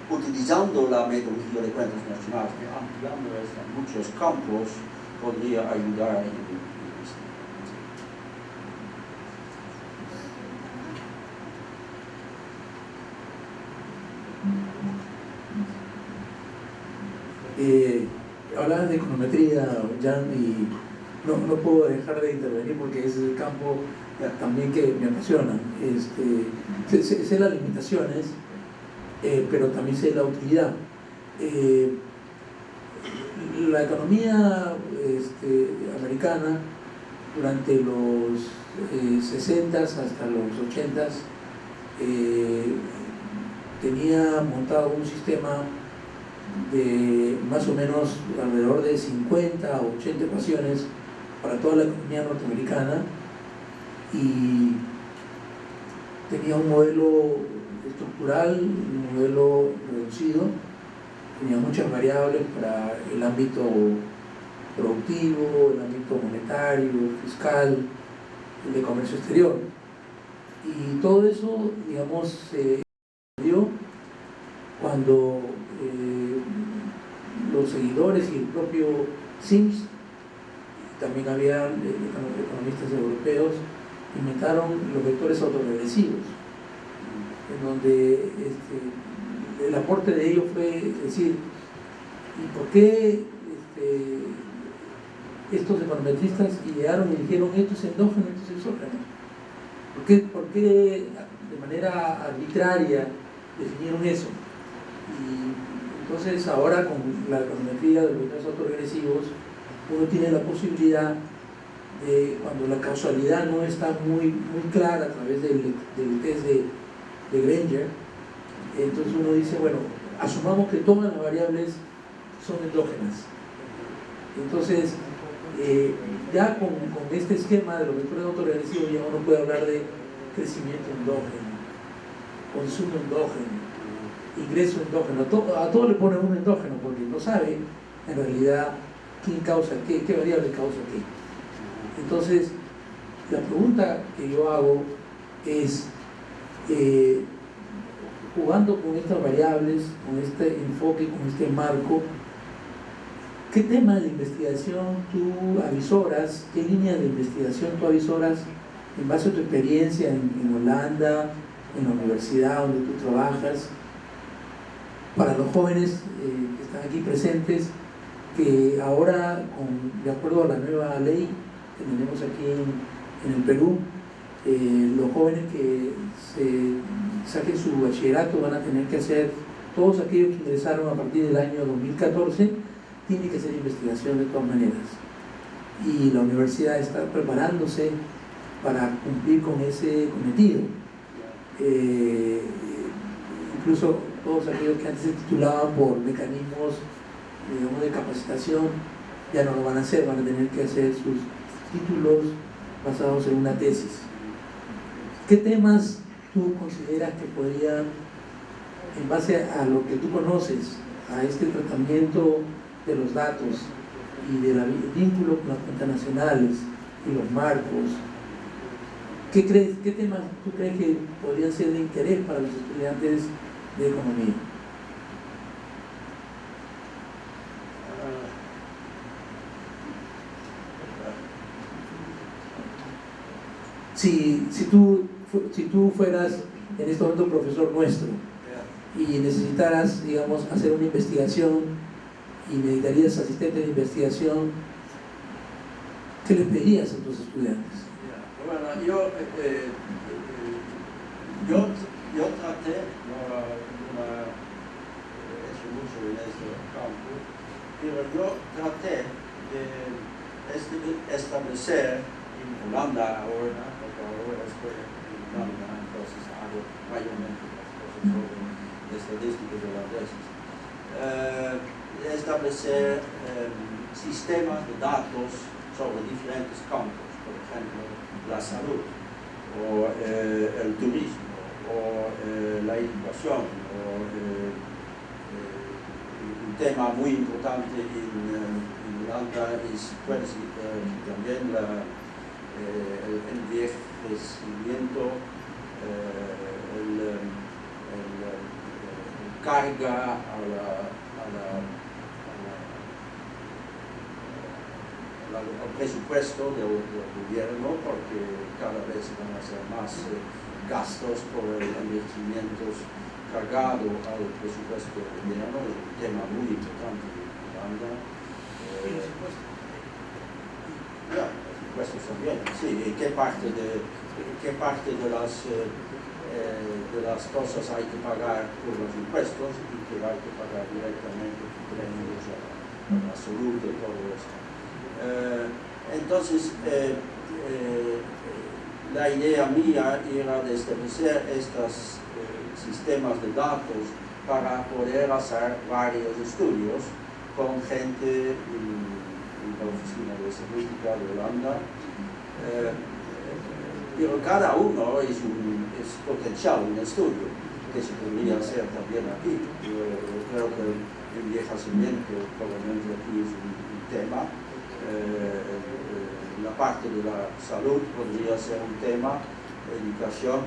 utilizando la metodología de cuentas nacionales, ampliando esto en muchos campos, podría ayudar en esto. Hablabas de econometría, Jan, y no puedo dejar de intervenir porque ese es el campo también que me apasiona. Sé las limitaciones, pero también sé la utilidad. La economía americana durante los 60s hasta los 80s tenía montado un sistema de más o menos alrededor de 50 o 80 ecuaciones para toda la economía norteamericana, y tenía un modelo estructural, un modelo reducido, tenía muchas variables para el ámbito productivo, el ámbito monetario, fiscal, el de comercio exterior, y todo eso, digamos, se dio cuando los seguidores y el propio Sims, también había economistas europeos, inventaron los vectores autorregresivos, en donde el aporte de ellos fue decir, ¿y por qué estos econometristas llegaron y dijeron esto es endógeno, esto es exógeno? ¿Por qué de manera arbitraria definieron eso? Y entonces ahora con la econometría de los vectores autorregresivos uno tiene la posibilidad de, cuando la causalidad no está muy clara a través del test de Granger, entonces uno dice, bueno, asumamos que todas las variables son endógenas. Entonces, ya con este esquema de los vectores autorregresivos ya uno puede hablar de crecimiento endógeno, consumo endógeno, ingreso endógeno. A todo le pone un endógeno porque no sabe en realidad quién causa qué variable causa qué. Entonces, la pregunta que yo hago es, jugando con estas variables, con este enfoque, con este marco, ¿qué tema de investigación tú avisoras? ¿Qué línea de investigación tú avisoras en base a tu experiencia en Holanda, en la universidad donde tú trabajas, para los jóvenes que están aquí presentes, que ahora, de acuerdo a la nueva ley que tenemos aquí en el Perú, los jóvenes que saquen su bachillerato van a tener que hacer, todos aquellos que ingresaron a partir del año 2014, tienen que hacer investigación de todas maneras. Y la universidad está preparándose para cumplir con ese cometido. Incluso todos aquellos que antes se titulaban por mecanismos, digamos, de capacitación, ya no lo van a hacer, van a tener que hacer sus títulos basados en una tesis. ¿Qué temas tú consideras que podrían, en base a lo que tú conoces, a este tratamiento de los datos y del vínculo con las cuentas nacionales y los marcos, qué temas tú crees que podrían ser de interés para los estudiantes de economía? Si tú fueras en este momento profesor nuestro y necesitaras, digamos, hacer una investigación y necesitarías asistente de investigación, ¿qué les pedirías a tus estudiantes? Bueno, yo traté, no he hecho mucho en este campo, pero yo traté de establecer en Holanda ahora, porque ahora estoy en Holanda, entonces hago mayormente las cosas sobre estadísticas holandesas. establecer sistemas de datos sobre diferentes campos, por ejemplo, la salud, o el turismo, o la educación, o un tema muy importante en Holanda es también el envejecimiento, el carga al presupuesto del gobierno, porque cada vez van a ser más gastos por el envejecimiento cargado al presupuesto del gobierno. Es un tema muy importante en Holanda. Los impuestos también, sí. ¿Qué parte de las cosas hay que pagar por los impuestos y qué hay que pagar directamente por la salud y todo esto? Entonces, la idea mía era de establecer estos sistemas de datos para poder hacer varios estudios con gente en la Oficina de Estadística de Holanda, pero cada uno es potencial un estudio que se podría hacer también aquí. Yo creo que el envejecimiento probablemente aquí es un tema. La parte de la salud podría ser un tema, educación.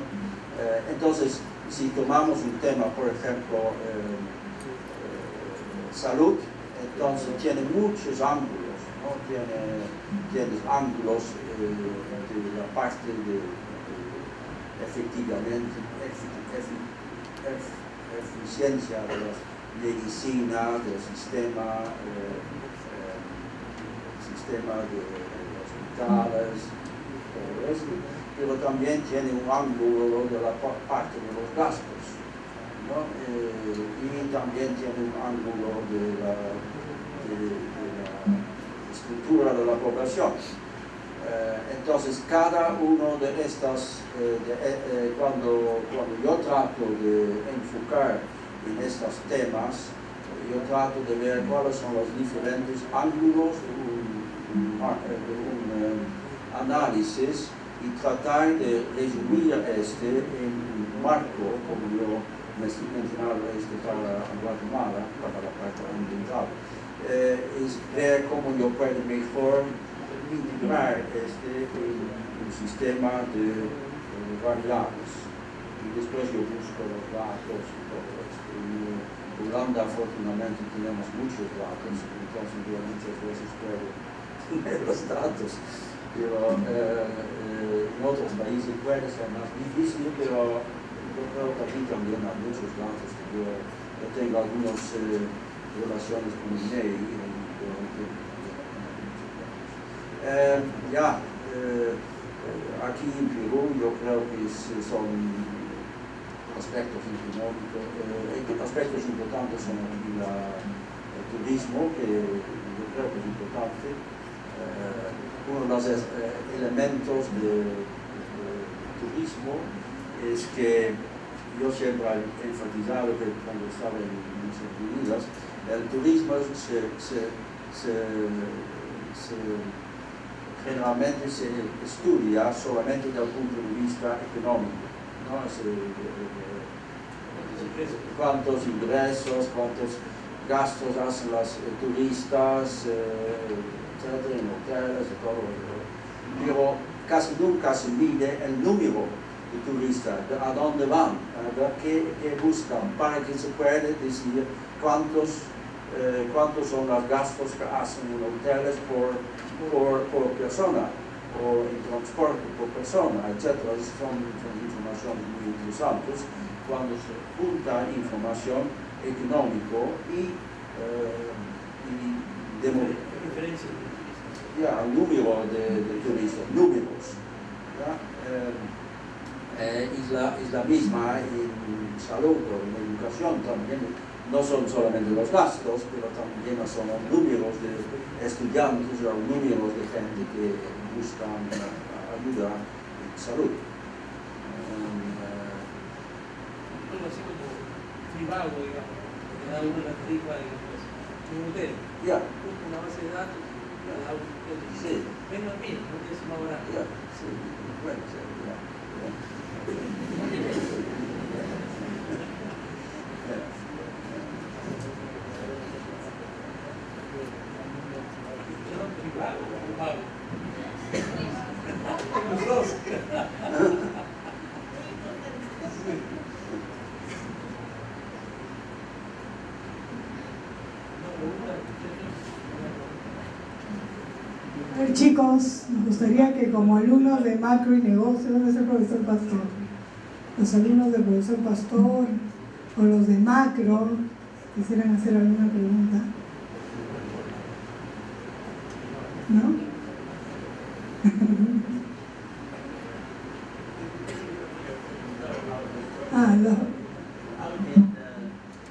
Entonces, si tomamos un tema, por ejemplo, salud, entonces tiene muchos ángulos, ¿no? Tienes ángulos de la parte de eficiencia de las medicinas, del sistema de hospitales, todo esto, pero también tiene un ángulo de la parte de los gastos, ¿no? Y también tiene un ángulo de la estructura de la población. Entonces, cada uno de estas, cuando yo trato de enfocar en estos temas, yo trato de ver cuáles son los diferentes ángulos, un análisis, y tratar de resumir en un marco, como yo mencionaba para Guatemala, para la parte ambiental. Es ver cómo yo puedo mejor integrar en un sistema de variables. Y después yo busco los datos y todo esto. En Holanda, afortunadamente, tenemos muchos datos, entonces yo muchas veces puedo tener los datos. Pero en otros países puede ser más difícil, pero yo creo que aquí también hay muchos datos. Yo tengo algunas relaciones con INEI. Aquí en Perú yo creo que son aspectos económicos, aspectos importantes son el turismo, que yo creo que es importante. Uno de los elementos del turismo es que yo siempre he enfatizado que cuando estaba en Naciones Unidas, el turismo generalmente se estudia solamente desde el punto de vista económico, ¿no? Cuántos ingresos, cuántos gastos hacen los turistas, etcétera, en hoteles y todo eso. Pero casi nunca se mide el número de turistas, a dónde van, qué buscan, para que se pueda decir cuántos son los gastos que hacen en hoteles por persona, o en transporte por persona, etc. Son informaciones muy interesantes cuando se junta información económica y el número de turistas, números. Es la misma en salud o en educación también. No son solamente los gastos, pero también son los números de estudiantes o números de gente que buscan ayuda en salud. Algo así como privado, digamos. da uno la tarifa, digamos, un hotel. Ya, Busca una base de datos, le da un hotel. sí, Menos mil, no tiene más barato. ya, sí, bueno, sí, ya. Yo privado, pago. Los dos. A ver, chicos, nos gustaría que como alumnos de macro y negocios, ¿dónde está el profesor Pastor? Los alumnos del profesor Pastor o los de macro quisieran hacer alguna pregunta. ¿No?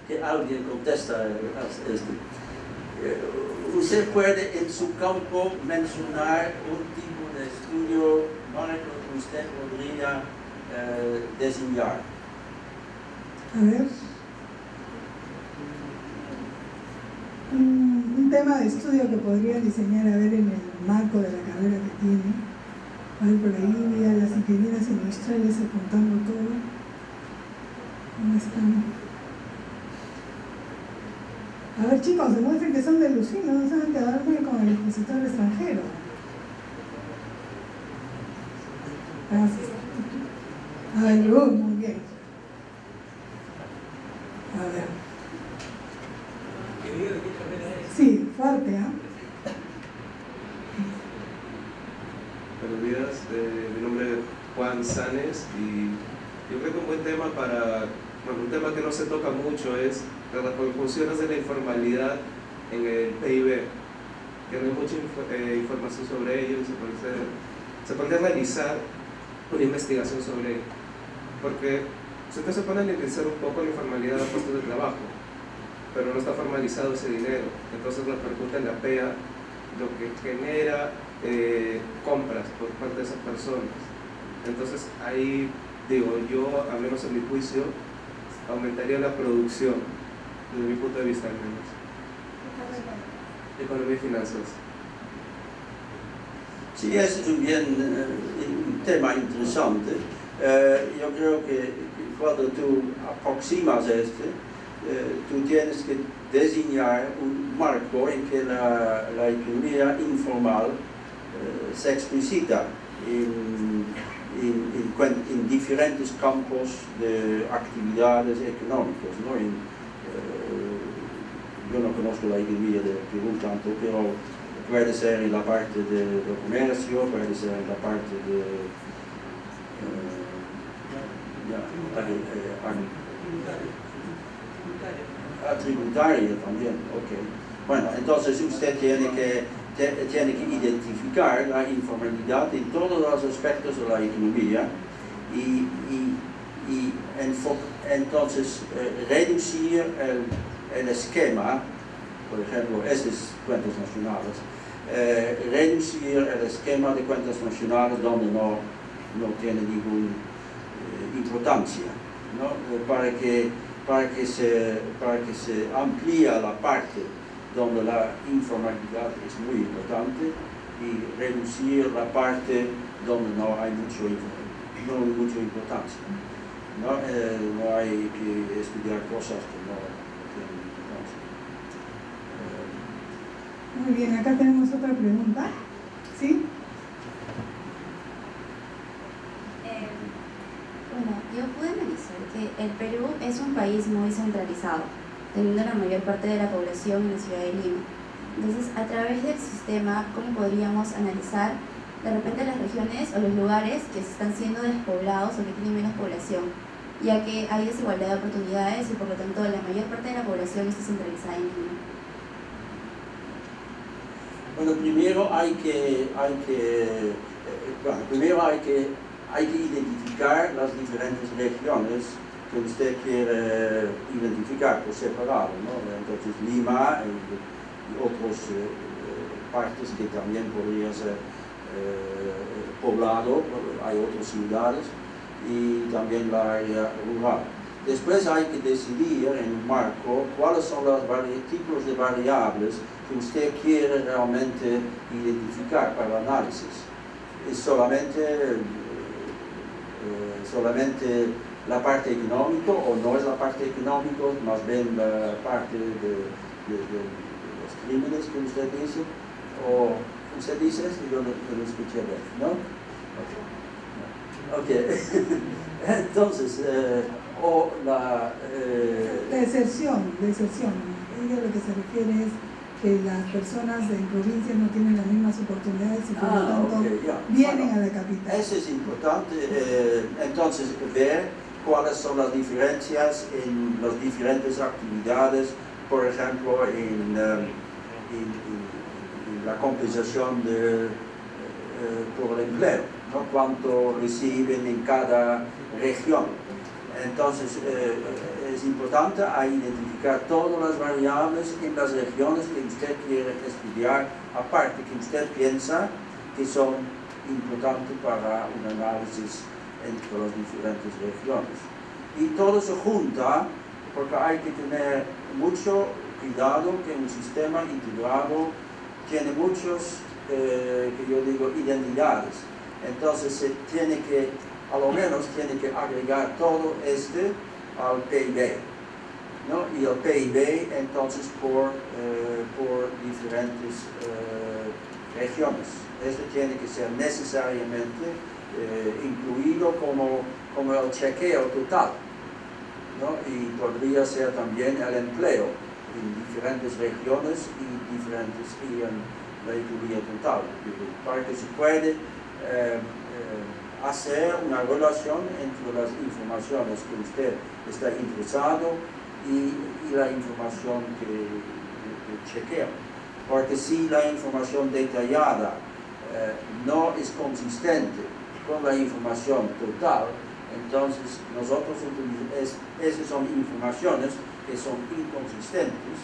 Que alguien contesta esto. Usted puede en su campo mencionar un tipo de estudio marco que usted podría designar. A ver. Un tema de estudio que podría diseñar, a ver, en el marco de la carrera que tiene. A ver, por ahí vi a las ingenieras industriales apuntando todo. ¿Dónde están? A ver, chicos, demuestren que son de Lucino, no se van a quedar con el expositor extranjero. Gracias. Ay, muy bien. A ver. Sí, fuerte, ¿ah? Buenos días, mi nombre es Juan Sanes y yo creo que un buen tema un tema que no se toca mucho es las repercusiones de la informalidad en el PIB, que no hay mucha información sobre ello y se puede analizar una investigación sobre ello, porque si usted se pone a analizar un poco la informalidad de puestos de trabajo, pero no está formalizado ese dinero, entonces repercute en la PEA, lo que genera compras por parte de esas personas. Entonces ahí digo, yo al menos en mi juicio aumentaría la producción desde mi punto de vista al menos. Economía y finanzas. Sí, ese es un tema interesante. Yo creo que cuando tú aproximas tú tienes que diseñar un marco en que la economía informal se explicita en diferentes campos de actividades económicas, ¿no? Yo no conozco la economía de Perú tanto, pero puede ser en la parte de comercio, puede ser en la parte de tributaria también, ok. Bueno, entonces usted tiene que identificar la informalidad en todos los aspectos de la economía y entonces reducir el esquema, por ejemplo, estas cuentas nacionales, reducir el esquema de cuentas nacionales donde no tiene ninguna importancia, ¿no? para que se amplíe la parte donde la informalidad es muy importante y reducir la parte donde no hay mucha importancia. No hay que estudiar cosas que no tienen importancia. Muy bien, acá tenemos otra pregunta. ¿Sí? Bueno, yo pude analizar que el Perú es un país muy centralizado, teniendo la mayor parte de la población en la ciudad de Lima. Entonces, a través del sistema, ¿cómo podríamos analizar de repente las regiones o los lugares que están siendo despoblados o que tienen menos población, ya que hay desigualdad de oportunidades y por lo tanto la mayor parte de la población está centralizada en Lima? Bueno, primero hay que identificar las diferentes regiones que usted quiere identificar por separado, ¿no? Entonces Lima y otras partes que también podría ser poblado, hay otras ciudades y también la área rural. Después hay que decidir en un marco cuáles son los tipos de variables que usted quiere realmente identificar para el análisis. ¿Es solamente la parte económica o no es la parte económica, más bien la parte de los crímenes que usted dice? ¿O usted dice esto? Yo lo escuché bien, ¿no? Ok. Entonces, o la... Deserción. Ella lo que se refiere es que las personas de provincias no tienen las mismas oportunidades y por lo tanto vienen a la capital. Eso es importante. Entonces, ver cuáles son las diferencias en las diferentes actividades, por ejemplo, en la compensación por el empleo, ¿no? Cuánto reciben en cada región. Entonces, es importante identificar todas las variables en las regiones que usted quiere estudiar, aparte que usted piensa que son importantes para un análisis entre las diferentes regiones. Y todo se junta porque hay que tener mucho cuidado que un sistema integrado tiene muchos, que yo digo, identidades. Entonces se tiene que, a lo menos tiene que agregar todo al PIB, ¿no? Y el PIB entonces por diferentes regiones. Esto tiene que ser necesariamente incluido como el chequeo total, ¿no? Y podría ser también el empleo en diferentes regiones y en la economía total, para que se puede hacer una relación entre las informaciones que usted está interesado y la información que chequea. Porque si la información detallada no es consistente con la información total, entonces nosotros esas son informaciones que son inconsistentes.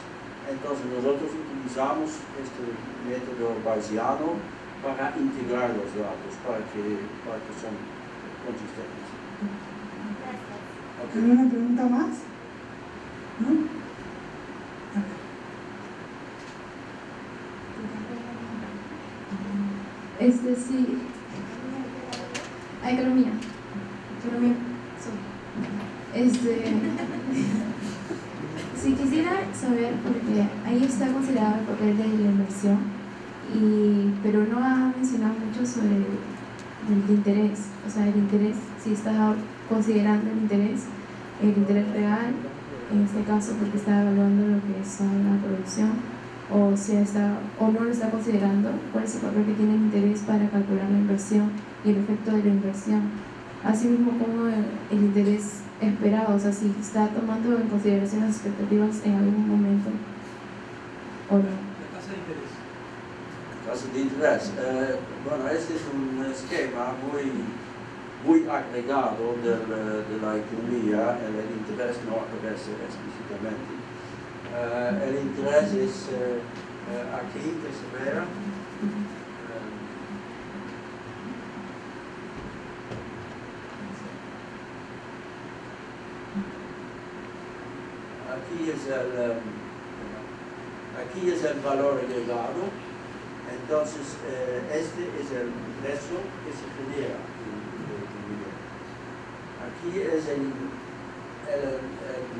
Entonces nosotros utilizamos este método bayesiano para integrar los datos, para que son consistentes. ¿Tiene una pregunta más? ¿No? Sí. Economía. Sí, quisiera saber, porque ahí está considerado el papel de la inversión, pero no ha mencionado mucho sobre el interés, o sea, el interés, si está considerando el interés real, en este caso porque está evaluando lo que es la producción, o no lo está considerando, cuál es el papel que tiene el interés para calcular la inversión y el efecto de la inversión, asimismo como el interés esperado, o sea, si está tomando en consideración las expectativas en algún momento o no. La tasa de interés. Tasa de interés. Bueno, este es un esquema muy agregado de la economía. El interés no aparece explícitamente. El interés es aquí que se ve. Aquí es el valor agregado. Entonces este es el ingreso que se genera en la economía. Aquí es el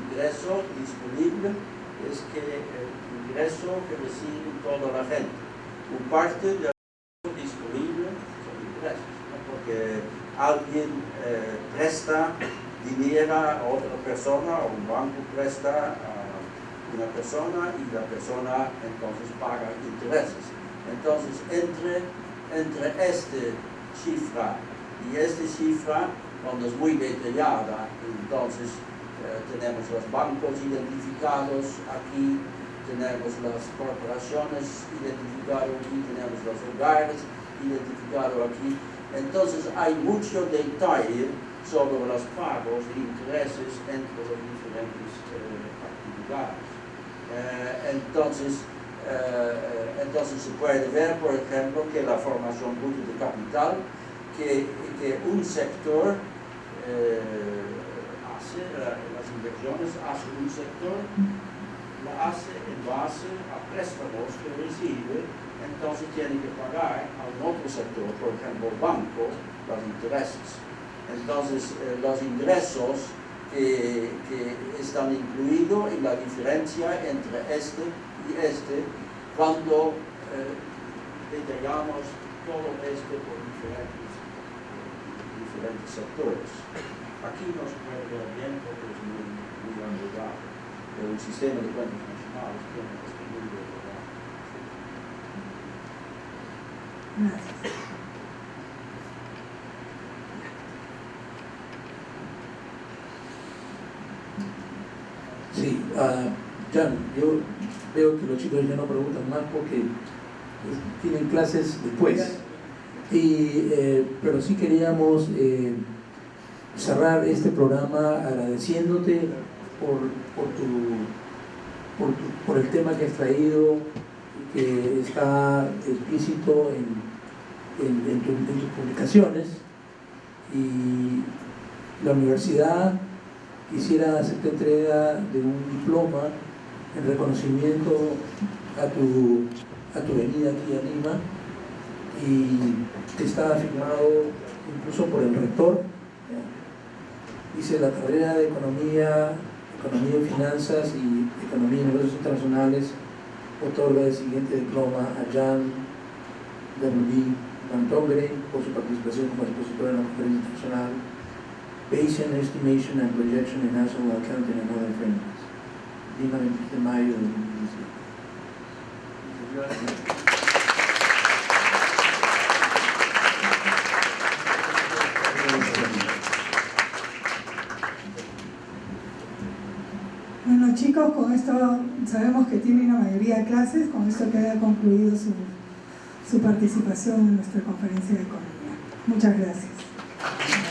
ingreso disponible, es que el ingreso que recibe toda la gente. Un parte del ingreso disponible son ingresos, ¿no? Porque alguien presta dinero a otra persona, o un banco presta a una persona y la persona entonces paga intereses. Entonces, entre esta cifra y esta cifra, cuando es muy detallada, entonces tenemos los bancos identificados aquí, tenemos las corporaciones identificadas aquí, tenemos los hogares identificados aquí. Entonces, hay mucho detalle sobre los pagos de intereses entre las diferentes actividades. Entonces se puede ver, por ejemplo, que la formación bruta de capital que un sector hace, las regiones hace un sector, lo hace en base a préstamos que recibe, entonces tiene que pagar a un otro sector, por ejemplo, banco, los intereses. Entonces, los ingresos que están incluidos en la diferencia entre este y este, cuando detallamos todo esto por diferentes sectores. Aquí no se puede ver bien porque es muy enredado, pero el sistema de cuentas nacionales tiene esto muy enredado. Gracias. Sí, Jan, yo veo que los chicos ya no preguntan más porque tienen clases después. Pero sí queríamos cerrar este programa agradeciéndote por el tema que has traído, que está explícito en tus publicaciones. Y la universidad quisiera hacerte entrega de un diploma en reconocimiento a tu venida aquí a Lima, y está firmado incluso por el rector. Dice: la carrera de Economía y Finanzas y Economía y Negocios Internacionales otorga el siguiente diploma a Jan W. Van Tongeren por su participación como expositor en la conferencia internacional Bayesian Estimation and Projection in National Accounting and Other Frameworks, Lima, 20 de mayo de 2017. Bueno, chicos, con esto sabemos que tienen la mayoría de clases, con esto queda concluido su participación en nuestra conferencia de economía. Muchas gracias.